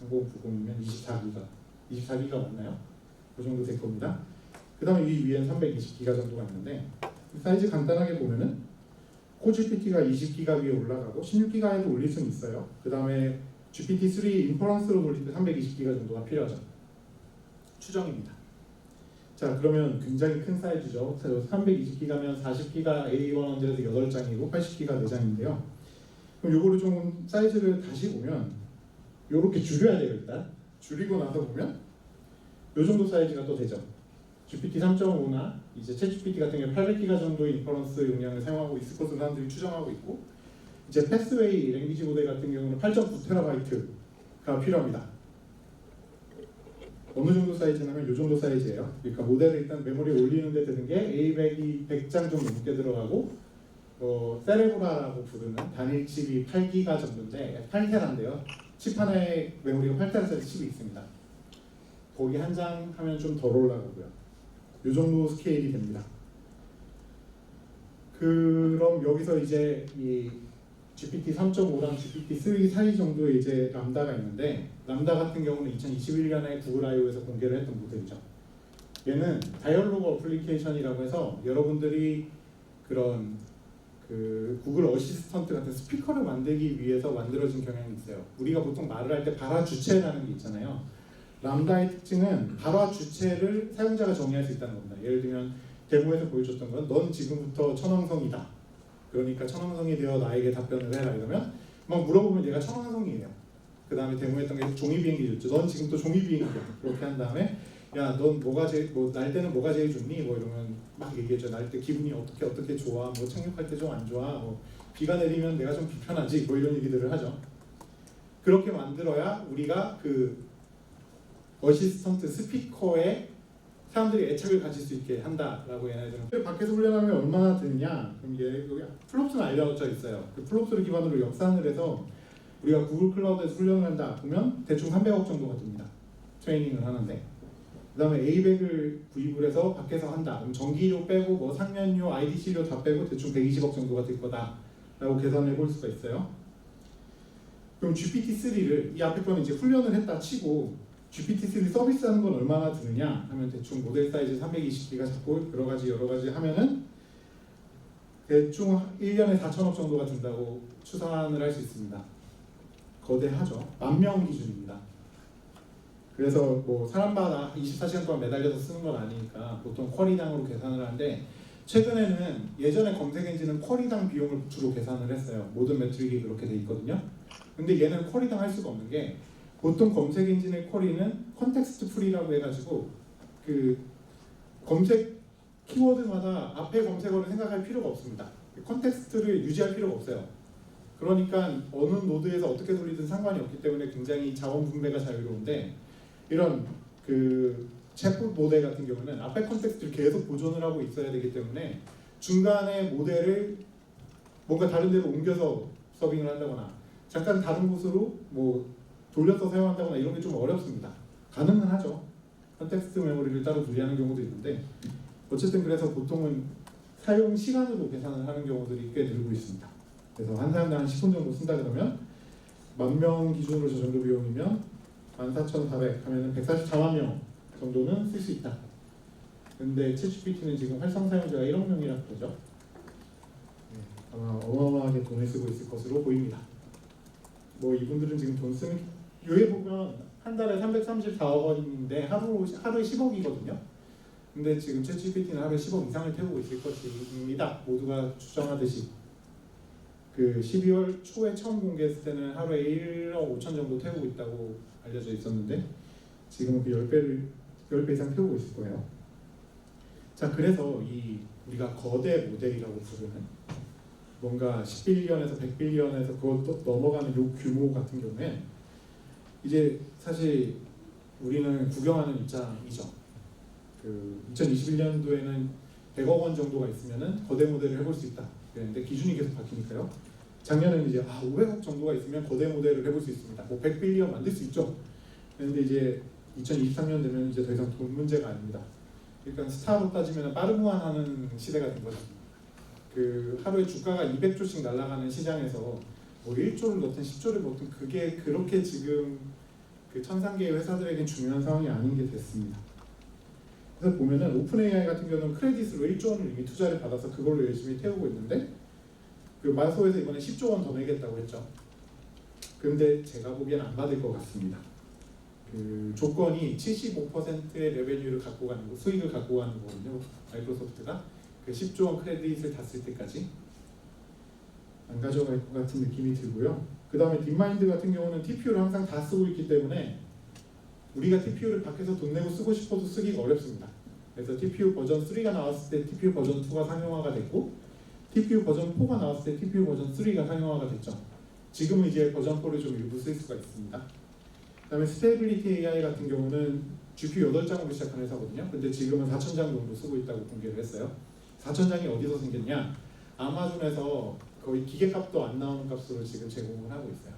3090이면 24기가 맞나요? 그 정도 될 겁니다. 그 다음에 이 위엔 320기가 정도가 있는데 사이즈 간단하게 보면은 코GPT가 20기가 위에 올라가고 16기가에도 올릴 수는 있어요. 그 다음에 GPT-3 인퍼런스로 돌릴 때 320기가 정도가 필요하죠. 추정입니다. 자 그러면 굉장히 큰 사이즈죠. 320기가면 40기가 A100에서 8장이고 80기가 4장인데요. 그럼 요거를 좀 사이즈를 다시 보면 요렇게 줄여야 돼요. 일단 줄이고 나서 보면 요 정도 사이즈가 또 되죠. GPT 3.5나 이제 챗GPT 같은 경우 800기가 정도의 인퍼런스 용량을 사용하고 있을 것으로 사람들이 추정하고 있고 이제 패스웨이 랭귀지 모델 같은 경우는 8.9TB가 필요합니다. 어느 정도 사이즈냐면 이 정도 사이즈예요. 그러니까 모델을 일단 메모리에 올리는 데 드는 게 A100이 100장 정도 넘게 들어가고 세레브라라고 부르는 단일 칩이 8기가 정도인데 8테라인데요. 칩 하나에 메모리가 8테라짜리 칩이 있습니다. 거기 한 장 하면 좀 덜 올라가고요. 이 정도 스케일이 됩니다. 그럼 여기서 이제 이 GPT 3.5랑 GPT-3 사이 정도의 이제 람다가 있는데 람다 같은 경우는 2021년에 구글 I/O에서 공개를 했던 모델이죠. 얘는 다이얼로그 어플리케이션이라고 해서 여러분들이 그런 그 구글 어시스턴트 같은 스피커를 만들기 위해서 만들어진 경향이 있어요. 우리가 보통 말을 할 때 발화 주체라는 게 있잖아요. 람다의 특징은 발화 주체를 사용자가 정의할 수 있다는 겁니다. 예를 들면 데모에서 보여줬던 건 넌 지금부터 천왕성이다. 그러니까 천왕성이 되어 나에게 답변을 해라 이러면 막 물어보면 얘가 천왕성이에요. 그 다음에 데모했던 게 종이 비행기 줬죠. 넌 지금 또 종이 비행기야. 그렇게 한 다음에 야, 넌 뭐가 제일 날 때는 뭐가 제일 좋니? 뭐 이러면 막 얘기해줘. 날 때 기분이 어떻게 좋아? 뭐 착륙할 때 좀 안 좋아? 뭐 비가 내리면 내가 좀 불편하지? 뭐 이런 얘기들을 하죠. 그렇게 만들어야 우리가 그 어시스턴트 스피커에 사람들이 애착을 가질 수 있게 한다라고 얘네들은 밖에서 훈련하면 얼마나 드느냐? 그럼 여기 플롭스는 알려져 있어요. 그 플롭스를 기반으로 역산을 해서 우리가 구글 클라우드에서 훈련을 한다 보면 대충 300억 정도가 듭니다. 트레이닝을 하는데 그 다음에 A100을 구입을 해서 밖에서 한다. 그럼 전기료 빼고 뭐 상면료, IDC료 다 빼고 대충 120억 정도가 될 거다라고 계산해 볼 수가 있어요. 그럼 GPT-3를 이 앞에 거는 이제 훈련을 했다 치고 GPT-3 서비스하는 건 얼마나 드느냐 하면 대충 모델 사이즈 320기가 잡고 여러 가지 하면은 대충 1년에 4천억 정도가 든다고 추산을 할 수 있습니다. 거대하죠. 10,000명 기준입니다. 그래서 뭐 사람마다 24시간 동안 매달려서 쓰는 건 아니니까 보통 쿼리당으로 계산을 하는데 최근에는 예전에 검색 엔진은 쿼리당 비용을 주로 계산을 했어요. 모든 매트릭이 그렇게 돼 있거든요. 근데 얘는 쿼리당 할 수가 없는 게 보통 검색 엔진의 쿼리는 컨텍스트 프리라고 해가지고 그 검색 키워드마다 앞에 검색어를 생각할 필요가 없습니다. 컨텍스트를 유지할 필요가 없어요. 그러니까 어느 노드에서 어떻게 돌리든 상관이 없기 때문에 굉장히 자원 분배가 자유로운데, 이런 그 챗봇 모델 같은 경우는 앞에 컨텍스트를 계속 보존을 하고 있어야 되기 때문에 중간에 모델을 뭔가 다른 데로 옮겨서 서빙을 한다거나 잠깐 다른 곳으로 뭐 돌려서 사용한다거나 이런 게 좀 어렵습니다. 가능은 하죠. 컨텍스트 메모리를 따로 분리하는 경우도 있는데, 어쨌든 그래서 보통은 사용 시간으로 계산을 하는 경우들이 꽤 늘고 있습니다. 그래서 한 사람당 한 10분 정도 쓴다 그러면 10,000명 기준으로 저 정도 비용이면 14,400 하면은 144만 명 정도는 쓸 수 있다. 근데 챗GPT는 지금 활성 사용자가 1억 명이라고 그러죠. 아마 어마어마하게 돈을 쓰고 있을 것으로 보입니다. 뭐 이분들은 지금 돈 쓰는, 여기 보면 한 달에 334억 원인데 하루에 10억이거든요. 근데 지금 챗GPT는 하루에 10억 이상을 태우고 있을 것입니다. 모두가 추정하듯이. 그 12월 초에 처음 공개했을 때는 하루에 1억 5천 정도 태우고 있다고 알려져 있었는데 지금은 그 10배 이상 태우고 있을 거예요. 자, 그래서 이 우리가 거대 모델이라고 부르는 뭔가 10빌리언에서 100빌리언에서 그것도 넘어가는 요 규모 같은 경우에 이제 사실 우리는 구경하는 입장이죠. 그 2021년도에는 100억 원 정도가 있으면은 거대 모델을 해볼 수 있다. 그런데 기준이 계속 바뀌니까요. 작년에는 이제 500억 정도가 있으면 거대 모델을 해볼 수 있습니다. 뭐 100빌리언 만들 수 있죠. 그런데 이제 2023년 되면 이제 더 이상 돈 문제가 아닙니다. 그러니까 스타로 따지면 빠르무한하는 시대가 된 거죠. 그 하루에 주가가 200조씩 날아가는 시장에서 뭐 1조를 넣든 10조를 넣든 그게 그렇게 지금 그 천상계의 회사들에겐 중요한 상황이 아닌 게 됐습니다. 그래서 보면은 오픈 AI 같은 경우는 크레딧으로 1조 원을 이미 투자를 받아서 그걸로 열심히 태우고 있는데, 그 마소에서 이번에 10조 원 더 내겠다고 했죠. 근데 제가 보기엔 안 받을 것 같습니다. 그 조건이 75%의 레베뉴를 갖고 가는 거, 수익을 갖고 가는 거거든요. 마이크로소프트가 그 10조 원 크레딧을 다 쓸 때까지 안 가져갈 것 같은 느낌이 들고요. 그 다음에 딥마인드 같은 경우는 TPU를 항상 다 쓰고 있기 때문에 우리가 TPU를 밖에서 돈 내고 쓰고 싶어도 쓰기가 어렵습니다. 그래서 TPU 버전 3가 나왔을 때 TPU 버전 2가 상용화가 됐고, TPU 버전 4가 나왔을 때 TPU 버전 3가 상용화가 됐죠. 지금은 이제 버전 4를 좀 일부 쓸 수가 있습니다. 그 다음에 스테이빌리티 AI 같은 경우는 GPU 8장으로 시작한 회사거든요. 근데 지금은 4,000장 정도 쓰고 있다고 공개를 했어요. 4,000장이 어디서 생겼냐? 아마존에서 거의 기계값도 안 나오는 값으로 지금 제공을 하고 있어요.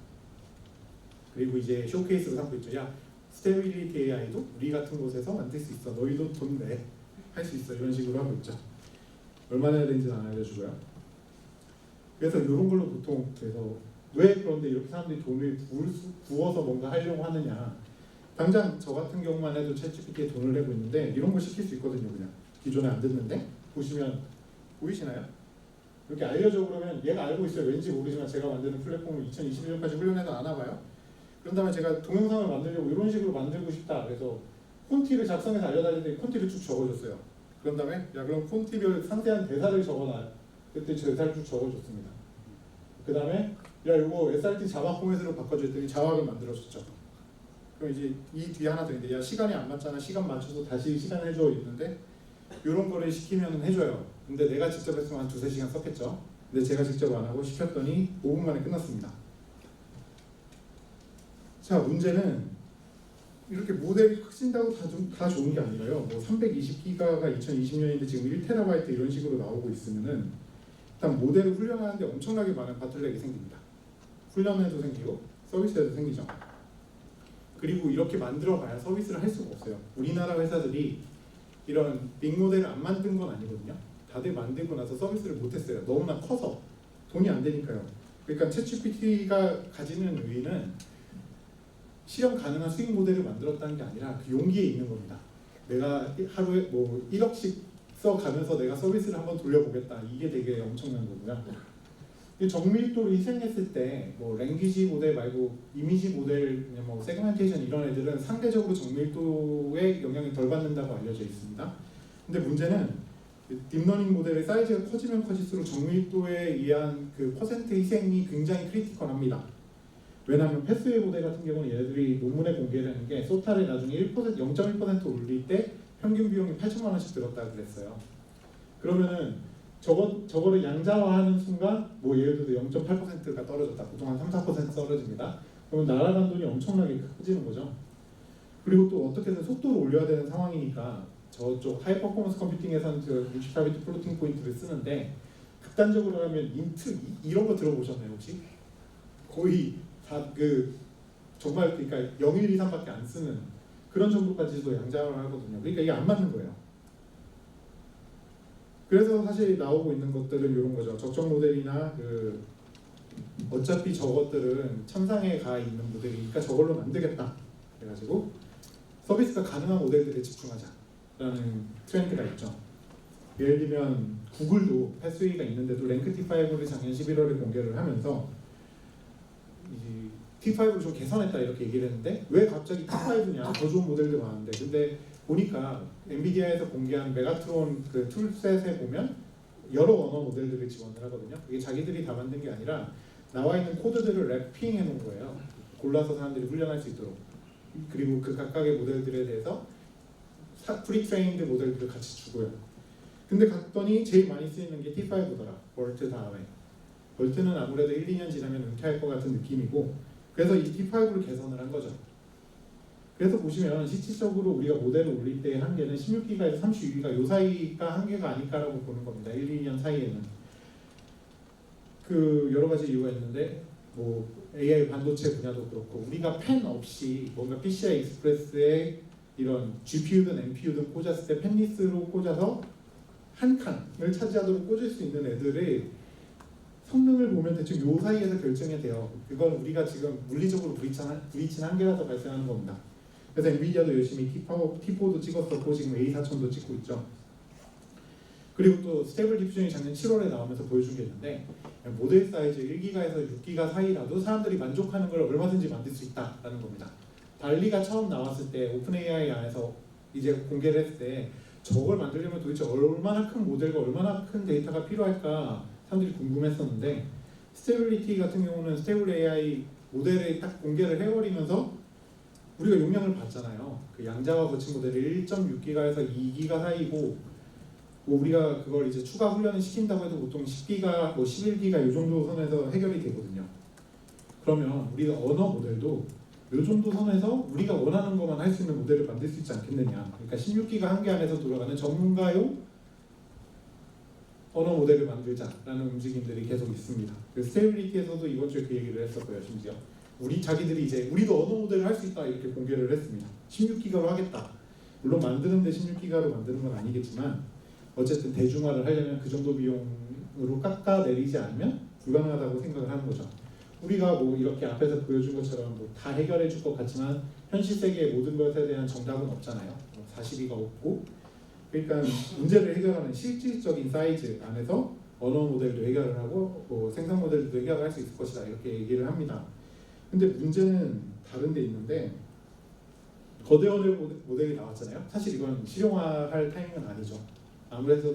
그리고 이제 쇼케이스로 삼고 있죠. 야, 스테빌리티 AI도 우리 같은 곳에서 만들 수 있어. 너희도 돈 내. 할 수 있어. 이런 식으로 하고 있죠. 얼마나 해야 되는지는 안 알려주고요. 그래서 이런 걸로 보통, 그래서 왜 그런데 이렇게 사람들이 돈을 부어서 뭔가 하려고 하느냐. 당장 저 같은 경우만 해도 챗GPT에 돈을 내고 있는데 이런 거 시킬 수 있거든요. 그냥 기존에 안 듣는데 보시면 보이시나요? 이렇게 알려줘 그러면 얘가 알고 있어요. 왠지 모르지만 제가 만드는 플랫폼을 2021년까지 훈련해도 안 와봐요. 그런 다음에 제가 동영상을 만들려고 이런 식으로 만들고 싶다. 그래서 폰티를 작성해서 알려달랬더니 폰티를 쭉 적어줬어요. 그런 다음에 야 그럼 폰티별 상세한 대사를 적어놔요. 그때 저 대사를 쭉 적어줬습니다. 그 다음에 야 이거 SRT 자막 포맷으로 바꿔줬더니 자막을 만들어줬죠. 그럼 이제 이 뒤에 하나 더 있는데 야 시간이 안 맞잖아. 시간 맞춰서 다시 시간 해줘 있는데 이런 거를 시키면 해줘요. 근데 내가 직접 했으면 한 2-3시간 썼겠죠. 근데 제가 직접 안 하고 시켰더니 5분 만에 끝났습니다. 자, 문제는 이렇게 모델이 커진다고 다 좋은 게 아니라요. 뭐 320기가가 2020년인데 지금 1TB 이런 식으로 나오고 있으면은 일단 모델을 훈련하는데 엄청나게 많은 바틀렉이 생깁니다. 훈련에도 생기고 서비스에도 생기죠. 그리고 이렇게 만들어봐야 서비스를 할 수가 없어요. 우리나라 회사들이 이런 빅모델을 안 만든 건 아니거든요. 다들 만들고 나서 서비스를 못했어요. 너무나 커서 돈이 안 되니까요. 그러니까 챗GPT가 가지는 의의는 실현 가능한 수익 모델을 만들었다는 게 아니라 그 용기에 있는 겁니다. 내가 하루에 뭐 1억씩 써가면서 내가 서비스를 한번 돌려보겠다. 이게 되게 엄청난 거고요. 정밀도를 희생했을 때 뭐 랭귀지 모델 말고 이미지 모델, 뭐 세그멘테이션 이런 애들은 상대적으로 정밀도에 영향이 덜 받는다고 알려져 있습니다. 근데 문제는 딥러닝 모델의 사이즈가 커지면 커질수록 정밀도에 의한 그 퍼센트 희생이 굉장히 크리티컬합니다. 왜냐하면 패스웨이 모델 같은 경우는 얘네들이 논문에 공개를 하는 게 소타를 나중에 0.1% 올릴 때 평균 비용이 8천만 원씩 들었다고 그랬어요. 그러면은 저거를 양자화하는 순간 뭐 예를 들어 0.8%가 떨어졌다. 보통 한 3-4% 떨어집니다. 그러면 날아간 돈이 엄청나게 커지는 거죠. 그리고 또 어떻게든 속도를 올려야 되는 상황이니까 저쪽 하이 퍼포먼스 컴퓨팅에서는 저 64비트 플로팅 포인트를 쓰는데 극단적으로 하면 인트 이런 거 들어보셨나요 혹시? 거의 다 정말 그러니까 0, 1, 2, 3밖에 안 쓰는 그런 정도까지도 양자화를 하거든요. 그러니까 이게 안 맞는 거예요. 그래서 사실 나오고 있는 것들은 이런 거죠. 적정 모델이나 어차피 저것들은 천상에 가 있는 모델이니까 저걸로는 안 되겠다. 그래가지고 서비스가 가능한 모델들에 집중하자라는 트렌드가 있죠. 예를 들면 구글도 패스웨이가 있는데도 랭크 T5를 작년 11월에 공개를 하면서 T5를 좀 개선했다 이렇게 얘기를 했는데 왜 갑자기 T5냐? 더 좋은 모델들 많은데 근데 보니까 엔비디아에서 공개한 메가트론 그 툴셋에 보면 여러 언어 모델들을 지원을 하거든요. 그게 자기들이 다 만든 게 아니라 나와 있는 코드들을 랩핑 해놓은 거예요. 골라서 사람들이 훈련할 수 있도록. 그리고 그 각각의 모델들에 대해서 프리트레인드 모델들을 같이 주고요. 근데 갔더니 제일 많이 쓰이는 게 T5더라. 벌트 다음에. 벌트는 아무래도 1, 2년 지나면 은퇴할 것 같은 느낌이고 그래서 이 T5를 개선을 한 거죠. 그래서 보시면 실질적으로 우리가 모델을 올릴 때의 한계는 16기가에서 32기가 요 사이가 한계가 아닐까라고 보는 겁니다. 1, 2년 사이에는. 여러 가지 이유가 있는데 뭐 AI 반도체 분야도 그렇고 우리가 펜 없이 뭔가 PCI 익스프레스에 이런 GPU든 NPU든 꽂았을 때 펜리스로 꽂아서 한 칸을 차지하도록 꽂을 수 있는 애들의 성능을 보면 대충 요 사이에서 결정이 돼요. 그건 우리가 지금 물리적으로 부딪힌 한계라서 발생하는 겁니다. 그래서 엔비디아도 열심히 T4도 찍었었고 지금 A4000도 찍고 있죠. 그리고 또 스테이블 디퓨전이 작년 7월에 나오면서 보여준 게 있는데 모델 사이즈 1기가에서 6기가 사이라도 사람들이 만족하는 걸 얼마든지 만들 수 있다라는 겁니다. 달리가 처음 나왔을 때 오픈 AI 안에서 이제 공개를 했을 때 저걸 만들려면 도대체 얼마나 큰 모델과 얼마나 큰 데이터가 필요할까 사람들이 궁금했었는데 스테빌리티 같은 경우는 스테이블 AI 모델을 딱 공개를 해버리면서 우리가 용량을 봤잖아요. 그 양자화 거친 모델이 1.6기가에서 2기가 사이고 뭐 우리가 그걸 이제 추가 훈련을 시킨다고 해도 보통 10기가, 뭐 11기가 이 정도 선에서 해결이 되거든요. 그러면 우리가 언어 모델도 이 정도 선에서 우리가 원하는 것만 할 수 있는 모델을 만들 수 있지 않겠느냐. 그러니까 16기가 한계 안에서 돌아가는 전문가용 언어 모델을 만들자라는 움직임들이 계속 있습니다. 그 스테빌리티에서도 이번 주에 그 얘기를 했었고요. 심지어 자기들이 이제 우리도 언어 모델을 할 수 있다 이렇게 공개를 했습니다. 16기가로 하겠다. 물론 만드는데 16기가로 만드는 건 아니겠지만 어쨌든 대중화를 하려면 그 정도 비용으로 깎아내리지 않으면 불가능하다고 생각을 하는 거죠. 우리가 뭐 이렇게 앞에서 보여준 것처럼 뭐 다 해결해 줄 것 같지만 현실 세계의 모든 것에 대한 정답은 없잖아요. 40기가 없고 그러니까 문제를 해결하는 실질적인 사이즈 안에서 언어 모델도 해결을 하고 뭐 생산 모델도 해결할 수 있을 것이다 이렇게 얘기를 합니다. 근데 문제는 다른 데 있는데 거대 언어 모델이 나왔잖아요. 사실 이건 실용화할 타이밍은 아니죠. 아무래도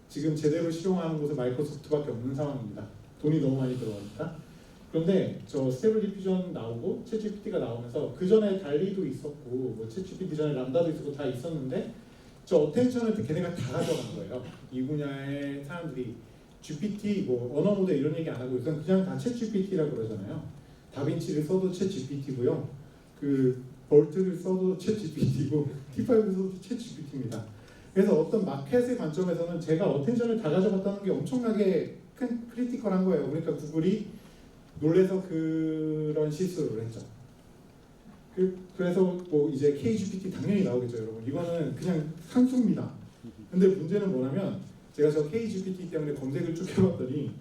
지금 제대로 실용화하는 곳은 마이크로소프트밖에 없는 상황입니다. 돈이 너무 많이 들어가니까. 그런데 저 스테이블 디퓨전 나오고 챗GPT가 나오면서 그 전에 달리도 있었고 뭐 챗GPT 전에 람다도 있었고 다 있었는데 저 어텐션을 걔네가 다 가져간 거예요. 이 분야의 사람들이 GPT 뭐 언어 모델 이런 얘기 안 하고 우선 그냥 다 챗GPT라고 그러잖아요. 다빈치를 써도 챗GPT고요. 그 볼트를 써도 챗GPT고 T5를 써도 챗GPT입니다. 그래서 어떤 마켓의 관점에서는 제가 어텐션을 다 가져갔다는 게 엄청나게 큰 크리티컬한 거예요. 그러니까 구글이 놀래서 그런 실수를 했죠. 그래서 뭐 이제 KGPT 당연히 나오겠죠, 여러분. 이거는 그냥 상수입니다. 근데 문제는 뭐냐면 제가 저 KGPT 때문에 검색을 쭉 해봤더니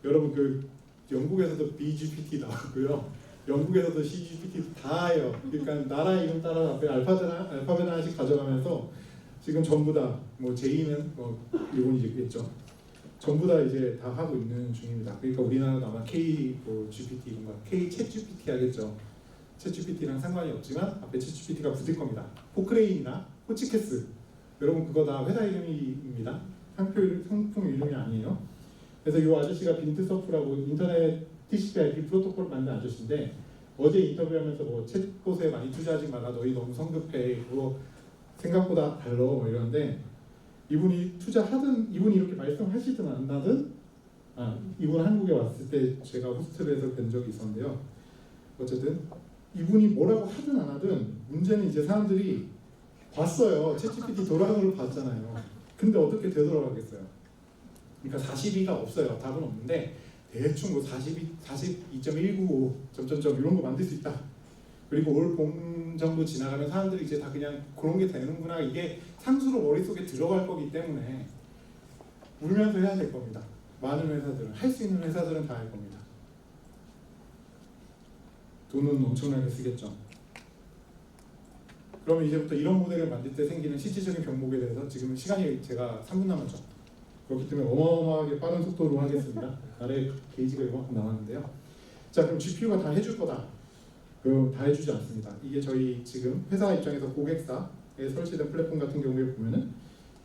여러분 영국에서도 BGPT 나왔고요. 영국에서도 CGPT 다 해요. 그러니까 나라 이름 따라 앞에 알파벳 하나씩 가져가면서 지금 전부 다 뭐 J는 일본이겠죠. 전부 다 이제 다 하고 있는 중입니다. 그러니까 우리나라도 아마 K 뭐 GPT 뭔가 K 챗GPT 하겠죠. 챗GPT랑 상관이 없지만 앞에 챗GPT가 붙을 겁니다. 포크레인이나 호치케스 여러분 그거 다 회사 이름입니다. 상품 이름이 아니에요. 그래서 이 아저씨가 빈트서프라고 인터넷 TCP/IP 프로토콜 만든 아저씨인데 어제 인터뷰하면서 뭐 챗봇에 많이 투자하지 마라 너희 너무 성급해 뭐 생각보다 달러 뭐 이러는데 이분이 투자하든 이분이 이렇게 말씀하시든 안 하든 이분 한국에 왔을 때 제가 호스텔에서 뵌 적이 있었는데요. 어쨌든 이분이 뭐라고 하든 안 하든 문제는 이제 사람들이 봤어요. 챗GPT 돌아가는 걸 봤잖아요. 근데 어떻게 되돌아가겠어요? 그러니까 42가 없어요. 답은 없는데 대충 뭐 42.195 점점점 이런 거 만들 수 있다. 그리고 올 봄 정도 지나가면 사람들이 이제 다 그냥 그런 게 되는구나. 이게 상수로 머릿속에 들어갈 거기 때문에 울면서 해야 될 겁니다. 많은 회사들은, 할 수 있는 회사들은 다 할 겁니다. 돈은 엄청나게 쓰겠죠. 그러면 이제부터 이런 모델을 만들 때 생기는 실질적인 병목에 대해서 지금 시간이 제가 3분 남았죠. 그렇기 때문에 어마어마하게 빠른 속도로 하겠습니다. 아래 게이지가 이만큼 남았는데요. 자, 그럼 GPU가 다 해줄 거다. 그럼 다 해주지 않습니다. 이게 저희 지금 회사 입장에서 고객사에 설치된 플랫폼 같은 경우에 보면은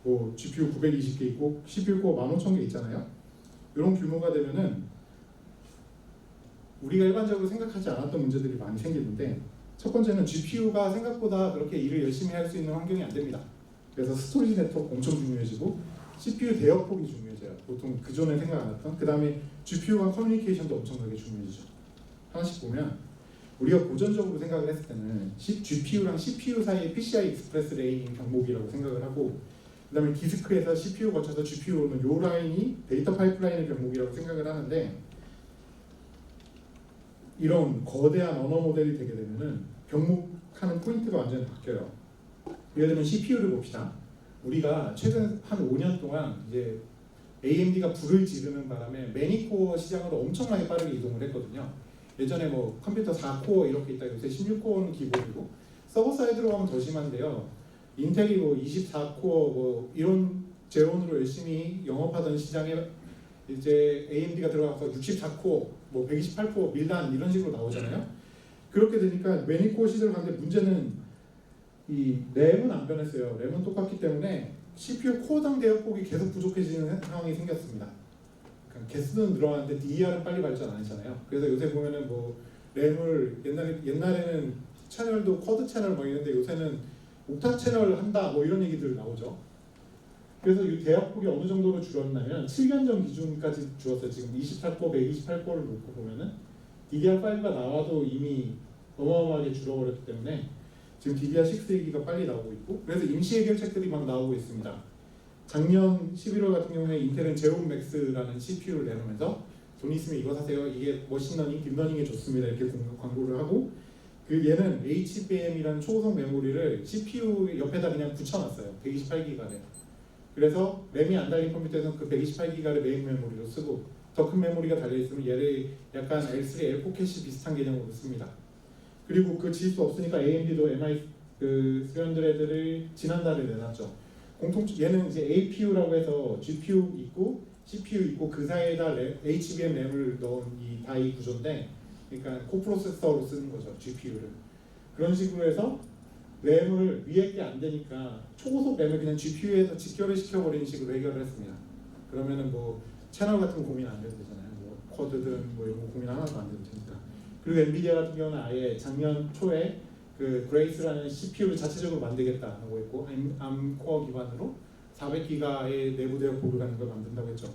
뭐 GPU 920개 있고 CPU 코어 15,000개 있잖아요. 이런 규모가 되면은 우리가 일반적으로 생각하지 않았던 문제들이 많이 생기는데, 첫 번째는 GPU가 생각보다 그렇게 일을 열심히 할 수 있는 환경이 안 됩니다. 그래서 스토리지 네트워크 엄청 중요해지고 CPU 대역폭이 중요해져요. 보통 그전에 생각 안 했던. 그 다음에 GPU와 커뮤니케이션도 엄청나게 중요해지죠. 하나씩 보면 우리가 고전적으로 생각을 했을 때는 GPU랑 CPU 사이의 PCI 익스프레스 레인이 병목이라고 생각을 하고, 그 다음에 디스크에서 CPU 거쳐서 GPU 오는 요 라인이 데이터 파이프라인의 병목이라고 생각을 하는데, 이런 거대한 언어 모델이 되게 되면은 병목하는 포인트가 완전히 바뀌어요. 예를 들면 CPU를 봅시다. 우리가 최근 한 5년 동안 이제 AMD가 불을 지르는 바람에 매니코어 시장으로 엄청나게 빠르게 이동을 했거든요. 예전에 뭐 컴퓨터 4코어 이렇게 있다, 요새 16코어는 기본이고, 서버 사이드로 가면 더 심한데요. 인텔이 뭐 24코어 뭐 이런 재원으로 열심히 영업하던 시장에 이제 AMD가 들어가서 64코어, 뭐 128코어, 밀란 이런 식으로 나오잖아요. 그렇게 되니까 매니코어 시대로 가는데 문제는 이 램은 안 변했어요. 램은 똑같기 때문에 CPU 코어당 대역폭이 계속 부족해지는 상황이 생겼습니다. 그러니까 개수는 늘어나는데 DDR은 빨리 발전 안 했잖아요. 그래서 요새 보면은 뭐 램을 옛날에는 채널도 쿼드 채널 뭐 있는데 요새는 옥타 채널 한다 뭐 이런 얘기들 나오죠. 그래서 이 대역폭이 어느 정도로 줄었냐면 7년 전 기준까지 줄었어요. 지금 24코어, 128코어를 놓고 보면은 DDR5가 나와도 이미 어마어마하게 줄어버렸기 때문에 지금 DDR6 얘기가 빨리 나오고 있고, 그래서 임시 해결책들이 막 나오고 있습니다. 작년 11월 같은 경우에 인텔은 제온 맥스라는 CPU를 내놓으면서 돈 있으면 이거 사세요. 이게 머신러닝, 딥러닝에 좋습니다. 이렇게 광고를 하고, 그 얘는 HBM이라는 초고속 메모리를 CPU 옆에다 그냥 붙여놨어요. 128기가를. 그래서 램이 안 달린 컴퓨터에서는 그 128기가를 메인 메모리로 쓰고, 더 큰 메모리가 달려있으면 얘를 약간 L3, L4 캐시 비슷한 개념으로 씁니다. 그리고 그 지을 수 없으니까 AMD도 MI 그 300를 지난달에 내놨죠. 얘는 이제 APU라고 해서 GPU 있고 CPU 있고 그 사이에다 HBM 램을 넣은 이 다이 구조인데, 그러니까 코프로세서로 쓰는 거죠, GPU를. 그런 식으로 해서 램을 위에 게 안 되니까 초고속 램을 그냥 GPU에서 직결을 시켜버리는 식으로 해결을 했습니다. 그러면은 뭐 채널 같은 거 고민 안 해도 되잖아요. 뭐 쿼드든 뭐 이런 거 고민 하나도 안 해도 되니까. 그리고 엔비디아 같은 경우는 아예 작년 초에 그 그레이스라는 CPU를 자체적으로 만들겠다고 했고, 암코어 기반으로 400기가의 내부 대역폭을 갖는 걸 만든다고 했죠.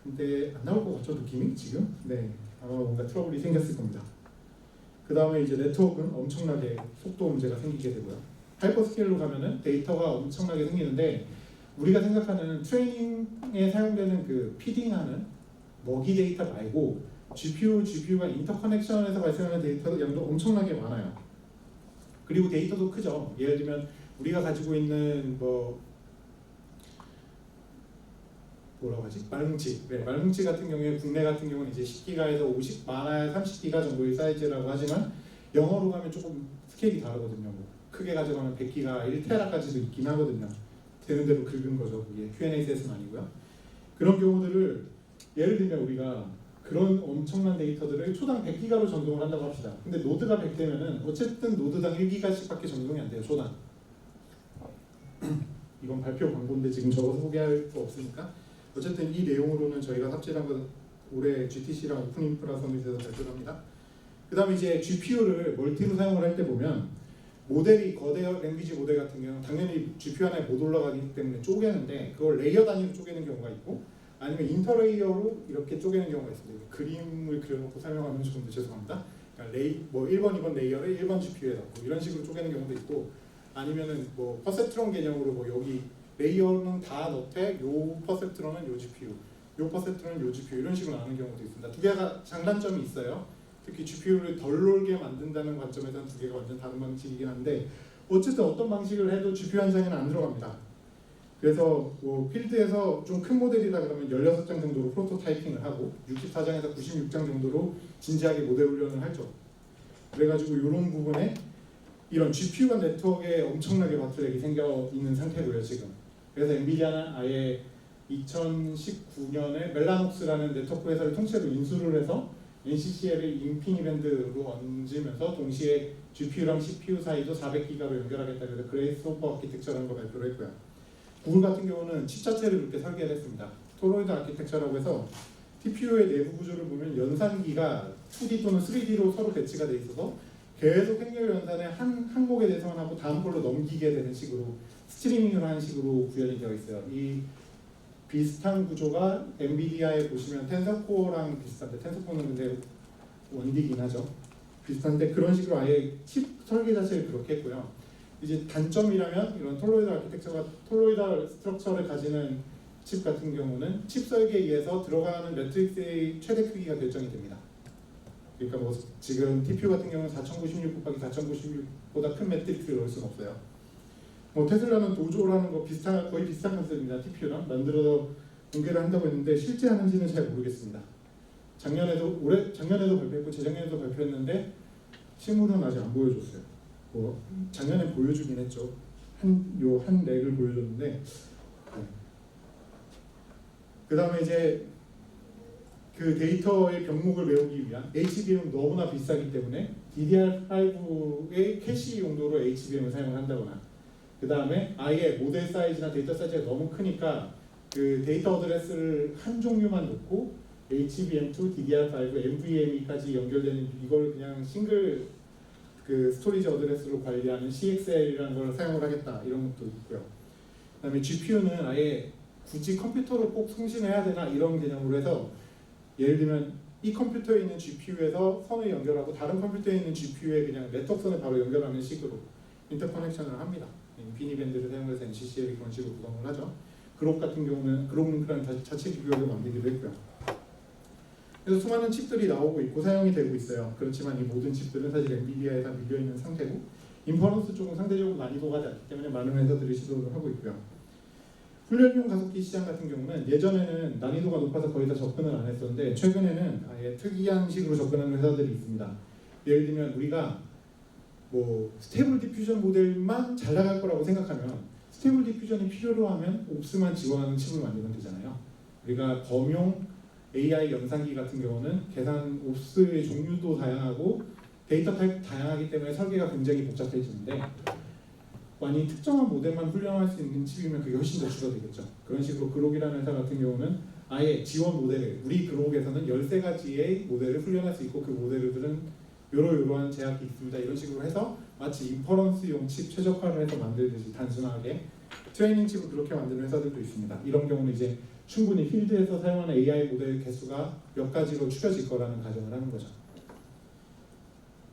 근데 안 나올 것 같죠, 느낌이 지금? 네, 아마 뭔가 트러블이 생겼을 겁니다. 그 다음에 이제 네트워크는 엄청나게 속도 문제가 생기게 되고요. 하이퍼스케일로 가면은 데이터가 엄청나게 생기는데, 우리가 생각하는 트레이닝에 사용되는 그 피딩하는 먹이 데이터 말고 GPU가 인터커넥션에서 발생하는 데이터 양도 엄청나게 많아요. 그리고 데이터도 크죠. 예를 들면 우리가 가지고 있는 뭐라고 하지? 말뭉치. 네, 말뭉치 같은 경우에 국내 같은 경우는 이제 10기가에서 50 많아야 30기가 정도의 사이즈라고 하지만 영어로 가면 조금 스케일이 다르거든요. 뭐 크게 가져가면 100기가, 1테라까지도 있긴 하거든요. 되는 대로 긁은 거죠. 그게 QNA셋은 아니고요. 그런 경우들을 예를 들면 우리가 그런 엄청난 데이터들을 초당 100기가로 전송을 한다고 합시다. 근데 노드가 100대면은 어쨌든 노드당 1기가씩밖에 전송이 안 돼요. 초당. 이건 발표 광고인데 지금 적어서 소개할 거 없으니까. 어쨌든 이 내용으로는 저희가 삽질한 건 올해 GTC랑 오픈인프라 서밋에서 발표를 합니다. 그 다음에 이제 GPU를 멀티로 사용을 할 때 보면 모델이 거대 랭귀지 모델 같은 경우는 당연히 GPU 하나에 못 올라가기 때문에 쪼개는데 그걸 레이어 단위로 쪼개는 경우가 있고 아니면 인터레이어로 이렇게 쪼개는 경우가 있습니다. 그림을 그려놓고 설명하면 좀 죄송합니다. 그러니까 1번, 2번 레이어를 1번 GPU에 넣고 이런 식으로 쪼개는 경우도 있고 아니면은 뭐 퍼셉트론 개념으로 뭐 여기 레이어는 다 넣되 요 퍼셉트론은 요 GPU, 요 퍼셉트론은 요 GPU 이런 식으로 나누는 경우도 있습니다. 두 개가 장단점이 있어요. 특히 GPU를 덜 놀게 만든다는 관점에서는 두 개가 완전 다른 방식이긴 한데 어쨌든 어떤 방식을 해도 GPU 한 장에는 안 들어갑니다. 그래서 뭐 필드에서 좀 큰 모델이다 그러면 16장 정도로 프로토타이핑을 하고 64장에서 96장 정도로 진지하게 모델 훈련을 하죠. 그래가지고 이런 부분에 이런 GPU가 네트워크에 엄청나게 바트렉이 생겨 있는 상태고요 지금. 그래서 엔비디아는 아예 2019년에 멜라녹스라는 네트워크 회사를 통째로 인수를 해서 NCCL을 인피니밴드로 얹으면서 동시에 GPU랑 CPU 사이도 400기가로 연결하겠다 그래서 그레이스호퍼 아키텍처라는 걸 발표를 했고요. 구글 같은 경우는 칩 자체를 그렇게 설계를 했습니다. 토로이드 아키텍처라고 해서 TPU의 내부 구조를 보면 연산기가 2D 또는 3D로 서로 배치가 돼 있어서 계속 행렬 연산에 한 곡에 대해서만 하고 다음 걸로 넘기게 되는 식으로 스트리밍을 하는 식으로 구현이 되어 있어요. 이 비슷한 구조가 엔비디아에 보시면 텐서코어랑 비슷한데 텐서코어는 근데 원디긴 하죠. 비슷한데 그런 식으로 아예 칩 설계 자체를 그렇게 했고요. 이제 단점이라면 이런 톨로이달 스트럭처를 가지는 칩 같은 경우는 칩 설계에 의해서 들어가는 매트릭스의 최대 크기가 결정이 됩니다. 그러니까 뭐 지금 TPU 같은 경우는 4096 곱하기 4096보다 큰 매트릭스를 넣을 수는 없어요. 뭐 테슬라는 도조라는 거 거의 비슷한 컨셉입니다. TPU랑 만들어서 공개를 한다고 했는데 실제 하는지는 잘 모르겠습니다. 작년에도 발표했고 재작년에도 발표했는데 실물은 아직 안 보여줬어요. 뭐 작년에 보여주긴 했죠. 한 렉을 보여줬는데 네. 그 다음에 이제 그 데이터의 병목을 외우기 위한 HBM은 너무나 비싸기 때문에 DDR5의 캐시 용도로 HBM을 사용을 한다거나 그 다음에 아예 모델 사이즈나 데이터 사이즈가 너무 크니까 그 데이터 어드레스를 한 종류만 놓고 HBM2, DDR5, NVMe까지 연결되는 이걸 그냥 싱글 그 스토리지 어드레스로 관리하는 CXL이라는 걸 사용을 하겠다 이런 것도 있고요. 그다음에 GPU는 아예 굳이 컴퓨터로 꼭 송신해야 되나 이런 개념으로 해서 예를 들면 이 컴퓨터에 있는 GPU에서 선을 연결하고 다른 컴퓨터에 있는 GPU에 그냥 네트워크선을 바로 연결하는 식으로 인터커넥션을 합니다. 인피니밴드를 사용해서 NCCL이 그런 식으로 구성을 하죠. 그룹 같은 경우는 그룹링크라는 자체 기구역을 만들기도 했고요. 그래서 수많은 칩들이 나오고 있고 사용이 되고 있어요. 그렇지만 이 모든 칩들은 사실 엔비디아에 다 밀려있는 상태고 인퍼런스 쪽은 상대적으로 난이도가 낮기 때문에 많은 회사들이 시도를 하고 있고요. 훈련용 가속기 시장 같은 경우는 예전에는 난이도가 높아서 거의 다 접근을 안 했었는데 최근에는 아예 특이한 식으로 접근하는 회사들이 있습니다. 예를 들면 우리가 뭐 스테이블 디퓨전 모델만 잘 나갈 거라고 생각하면 스테이블 디퓨전이 필요로 하면 옵스만 지원하는 칩을 만들면 되잖아요. 우리가 범용 AI 연산기 같은 경우는 계산 옵스의 종류도 다양하고 데이터 타입 다양하기 때문에 설계가 굉장히 복잡해지는데 만약 특정한 모델만 훈련할 수 있는 칩이면 그게 훨씬 더 줄어들겠죠. 그런 식으로 그록이라는 회사 같은 경우는 아예 지원 모델을 우리 그록에서는 13가지의 모델을 훈련할 수 있고 그 모델들은 요러요러한 제약이 있습니다. 이런 식으로 해서 마치 인퍼런스용 칩 최적화를 해서 만들듯이 단순하게 트레이닝 칩을 그렇게 만드는 회사들도 있습니다. 이런 경우는 이제 충분히 필드에서 사용하는 AI 모델 개수가 몇 가지로 추려질 거라는 가정을 하는 거죠.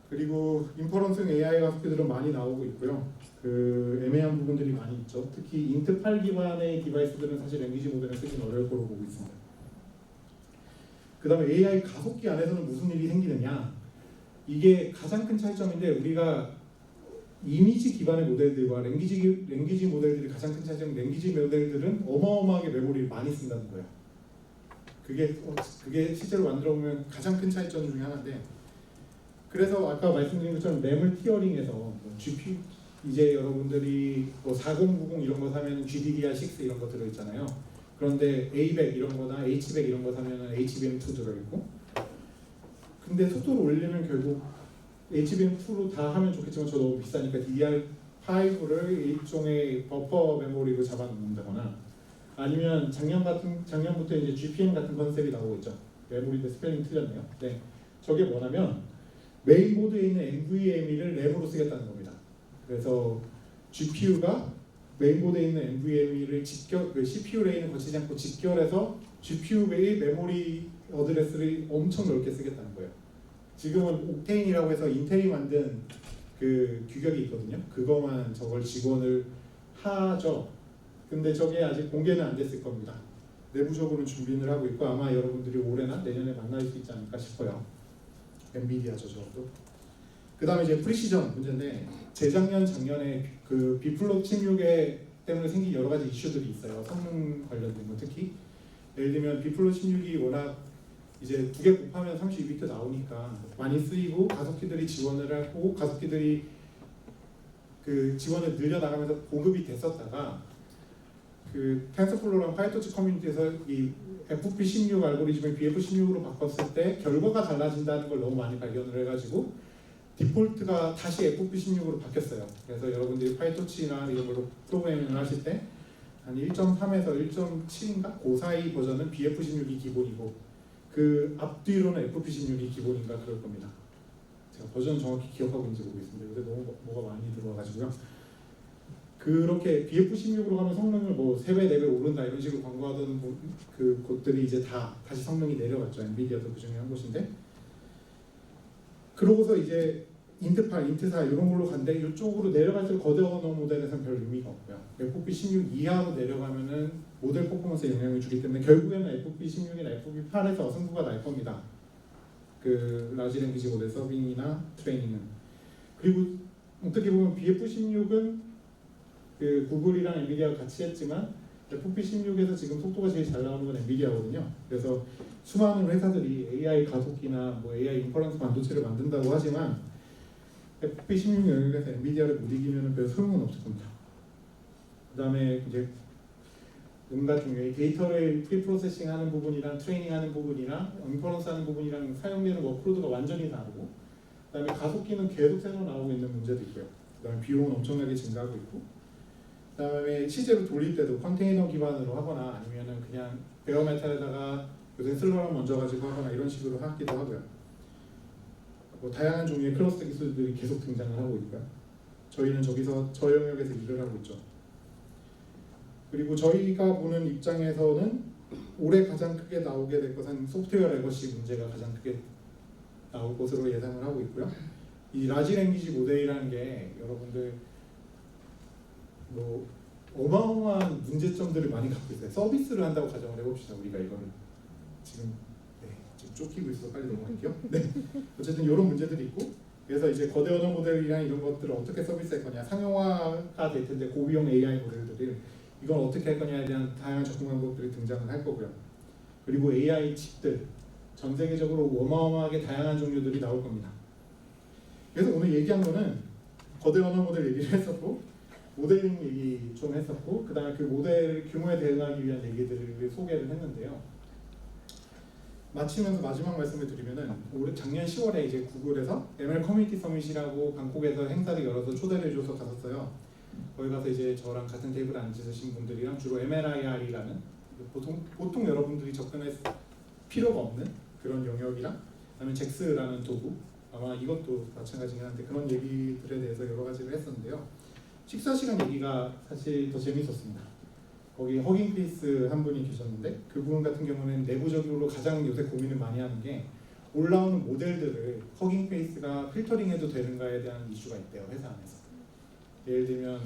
그리고 인퍼런스용 AI 가속기들은 많이 나오고 있고요. 그 애매한 부분들이 많이 있죠. 특히 인트 8 기반의 디바이스들은 사실 랭귀지 모델을 쓰기는 어려울 거로 보고 있습니다. 그 다음에 AI 가속기 안에서는 무슨 일이 생기느냐, 이게 가장 큰 차이점인데 우리가 이미지 기반의 모델들과 랭귀지 모델들이 가장 큰 차이점은 랭귀지 모델들은 어마어마하게 메모리를 많이 쓴다는 거예요. 그게 실제로 만들어 보면 가장 큰 차이점 중에 하나인데, 그래서 아까 말씀드린 것처럼 램을 티어링해서 GPU 이제 여러분들이 뭐 4090 이런 거 사면 GDDR6 이런 거 들어있잖아요. 그런데 A100 이런 거나 H100 이런 거 사면 HBM2 들어있고, 근데 속도를 올리면 결국 HBM2로 다 하면 좋겠지만 저 너무 비싸니까 DDR5를 일종의 버퍼 메모리로 잡아놓는다거나, 아니면 작년부터 이제 GPM 같은 컨셉이 나오고 있죠. 메모리인데 스펠링 틀렸네요. 네, 저게 뭐냐면 메인보드에 있는 NVMe를 램으로 쓰겠다는 겁니다. 그래서 GPU가 메인보드에 있는 NVMe를 CPU 레인을 거치지 않고 직결해서 GPU의 메모리 어드레스를 엄청 넓게 쓰겠다는 거예요. 지금은 옥테인이라고 해서 인텔이 만든 그 규격이 있거든요. 그거만 저걸 지원을 하죠. 근데 저게 아직 공개는 안 됐을 겁니다. 내부적으로는 준비를 하고 있고 아마 여러분들이 올해나 내년에 만날 수 있지 않을까 싶어요. 엔비디아죠, 저도. 그 다음에 이제 프리시전 문제인데 재작년, 작년에 그 비플롯 침입에 때문에 생긴 여러 가지 이슈들이 있어요. 성능 관련된 거 특히. 예를 들면 비플롯 16이 워낙 이제 두 개 곱하면 32비트 나오니까 많이 쓰이고 가속기들이 지원을 하고 가속기들이 그 지원을 늘려나가면서 보급이 됐었다가 그 텐서플로우랑 파이토치 커뮤니티에서 이 FP16 알고리즘을 BF16으로 바꿨을 때 결과가 달라진다는 걸 너무 많이 발견을 해가지고 디폴트가 다시 FP16으로 바뀌었어요. 그래서 여러분들이 파이토치나 이런 걸로 프로그래밍을 하실 때 한 1.3에서 1.7인가? 그 사이 버전은 BF16이 기본이고 그 앞뒤로는 FP16이 기본인가 그럴 겁니다. 제가 버전 정확히 기억하고 있는지 모르겠습니다. 요새 너무 뭐가 많이 들어와가지고요. 그렇게 BF16으로 가면 성능을 뭐 3배, 4배 오른다 이런 식으로 광고하던 그 곳들이 이제 다 다시 성능이 내려갔죠. 엔비디아도 그 중에 한 곳인데 그러고서 이제 인트8, 인트4 이런 걸로 간데 이쪽으로 내려갈수록 거대 언어 모델에서는 별 의미가 없고요. FP16 이하로 내려가면은 모델 퍼포먼스에 영향을 주기 때문에 결국에는 FP16이나 FP8에서 승부가 날 겁니다. 그 라지 랭귀지 모델 서빙이나 트레이닝은. 그리고 어떻게 보면 BF16은 그 구글이랑 엔비디아가 같이 했지만 FP16에서 지금 속도가 제일 잘 나오는 건 엔비디아거든요. 그래서 수많은 회사들이 AI 가속기나 뭐 AI 인퍼런스 반도체를 만든다고 하지만 FP16 영역에서 엔비디아를 못 이기면 별 소용은 없을 겁니다. 그 다음에 이제 같은 경우에 데이터를 프리프로세싱 하는 부분이랑 트레이닝 하는 부분이랑 인퍼런스 하는 부분이랑 사용되는 워크로드가 완전히 다르고 그 다음에 가속기는 계속 새로 나오고 있는 문제도 있고요. 그 다음에 비용은 엄청나게 증가하고 있고 그 다음에 실제로 돌릴 때도 컨테이너 기반으로 하거나 아니면은 그냥 베어메탈에다가 요새 슬러랑 먼저 가지고 하거나 이런 식으로 하기도 하고요. 뭐 다양한 종류의 클러스터 기술들이 계속 등장을 하고 있고요. 저희는 저기서 저 영역에서 일을 하고 있죠. 그리고 저희가 보는 입장에서는 올해 가장 크게 나오게 될 것은 소프트웨어 레거시 문제가 가장 크게 나올 것으로 예상을 하고 있고요. 이 라지 랭귀지 모델이라는 게 여러분들 뭐 어마어마한 문제점들을 많이 갖고 있어요. 서비스를 한다고 가정을 해봅시다. 우리가 이거를 지금 쫓기고 있어서 빨리 넘어갈게요. 네, 어쨌든 이런 문제들이 있고 그래서 이제 거대 언어 모델이랑 이런 것들을 어떻게 서비스할 거냐 상용화가 될 텐데 고비용 AI 모델들을 이건 어떻게 할 거냐에 대한 다양한 접근 방법들이 등장을 할 거고요. 그리고 AI 칩들 전 세계적으로 어마어마하게 다양한 종류들이 나올 겁니다. 그래서 오늘 얘기한 거는 거대 언어 모델 얘기를 했었고 모델링 얘기 좀 했었고 그 다음에 그 모델 규모에 대응하기 위한 얘기들을 소개를 했는데요. 마치면서 마지막 말씀을 드리면은 올해 작년 10월에 이제 구글에서 ML 커뮤니티 서밋이라고 방콕에서 행사를 열어서 초대를 해줘서 갔었어요. 거기 가서 이제 저랑 같은 테이블에 앉으신 분들이랑 주로 MLIR이라는 보통 여러분들이 접근할 필요가 없는 그런 영역이랑 그다음에 잭스라는 도구 아마 이것도 마찬가지긴 한데 그런 얘기들에 대해서 여러 가지를 했었는데요. 식사 시간 얘기가 사실 더 재밌었습니다. 거기 허깅 페이스 한 분이 계셨는데 그분 같은 경우는 내부적으로 가장 요새 고민을 많이 하는 게 올라오는 모델들을 허깅 페이스가 필터링해도 되는가에 대한 이슈가 있대요. 회사 안에서. 예를 들면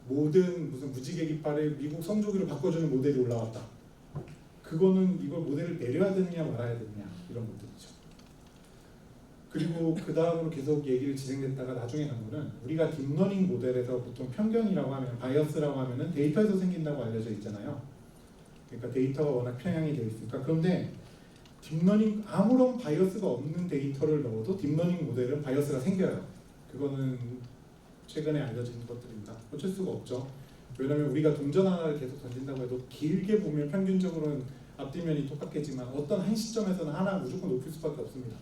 모든 무슨 무지개 깃발을 미국 성조기로 바꿔주는 모델이 올라왔다. 그거는 이걸 모델을 내려야 되느냐 말아야 되느냐 이런 것들이죠. 그리고 그 다음으로 계속 얘기를 진행됐다가 나중에 간 거는 우리가 딥러닝 모델에서 보통 편견이라고 하면 바이어스라고 하면은 데이터에서 생긴다고 알려져 있잖아요. 그러니까 데이터가 워낙 편향이 되어 있으니까. 그런데 딥러닝 아무런 바이어스가 없는 데이터를 넣어도 딥러닝 모델은 바이어스가 생겨요. 그거는 최근에 알려진 것들입니다. 어쩔 수가 없죠. 왜냐하면 우리가 동전 하나를 계속 던진다고 해도 길게 보면 평균적으로는 앞뒤면이 똑같겠지만 어떤 한 시점에서는 하나 무조건 높일 수밖에 없습니다.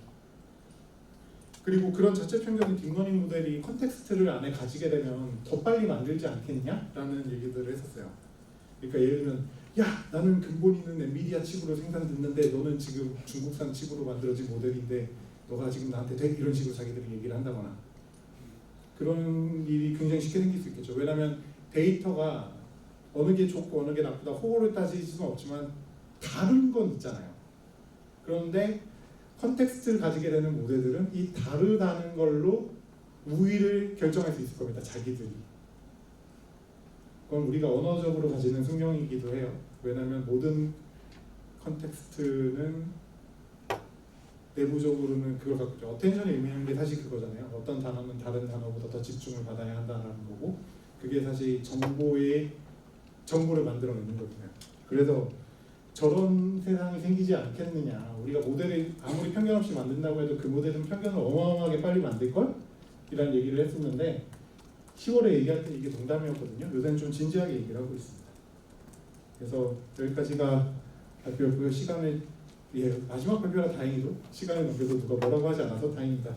그리고 그런 자체 편견은 딥러닝 모델이 컨텍스트를 안에 가지게 되면 더 빨리 만들지 않겠냐라는 얘기들을 했었어요. 그러니까 예를 들면 야 나는 근본 있는 엔비디아 칩으로 생산됐는데 너는 지금 중국산 칩으로 만들어진 모델인데 너가 지금 나한테 돼? 이런 식으로 자기들이 얘기를 한다거나 그런 일이 굉장히 쉽게 생길 수 있겠죠. 왜냐하면 데이터가 어느 게 좋고 어느 게 나쁘다 호를 따질 수는 없지만 다른 건 있잖아요. 그런데 컨텍스트를 가지게 되는 모델들은 이 다르다는 걸로 우위를 결정할 수 있을 겁니다. 자기들이. 그건 우리가 언어적으로 가지는 숙명이기도 해요. 왜냐하면 모든 컨텍스트는 내부적으로는 그걸 갖고 있죠. 어텐션을 의미하는 게 사실 그거잖아요. 어떤 단어는 다른 단어보다 더 집중을 받아야 한다는 거고, 그게 사실 정보를 만들어내는 거잖아요. 그래서 저런 세상이 생기지 않겠느냐. 우리가 모델을 아무리 편견 없이 만든다고 해도 그 모델은 편견을 어마어마하게 빨리 만들걸? 이라는 얘기를 했었는데 10월에 얘기할 때 이게 농담이었거든요. 요새는 좀 진지하게 얘기를 하고 있습니다. 그래서 여기까지가 발표였고요. 시간을 마지막 발표라 다행히도 시간을 넘겨서 누가 뭐라고 하지 않아서 다행입니다.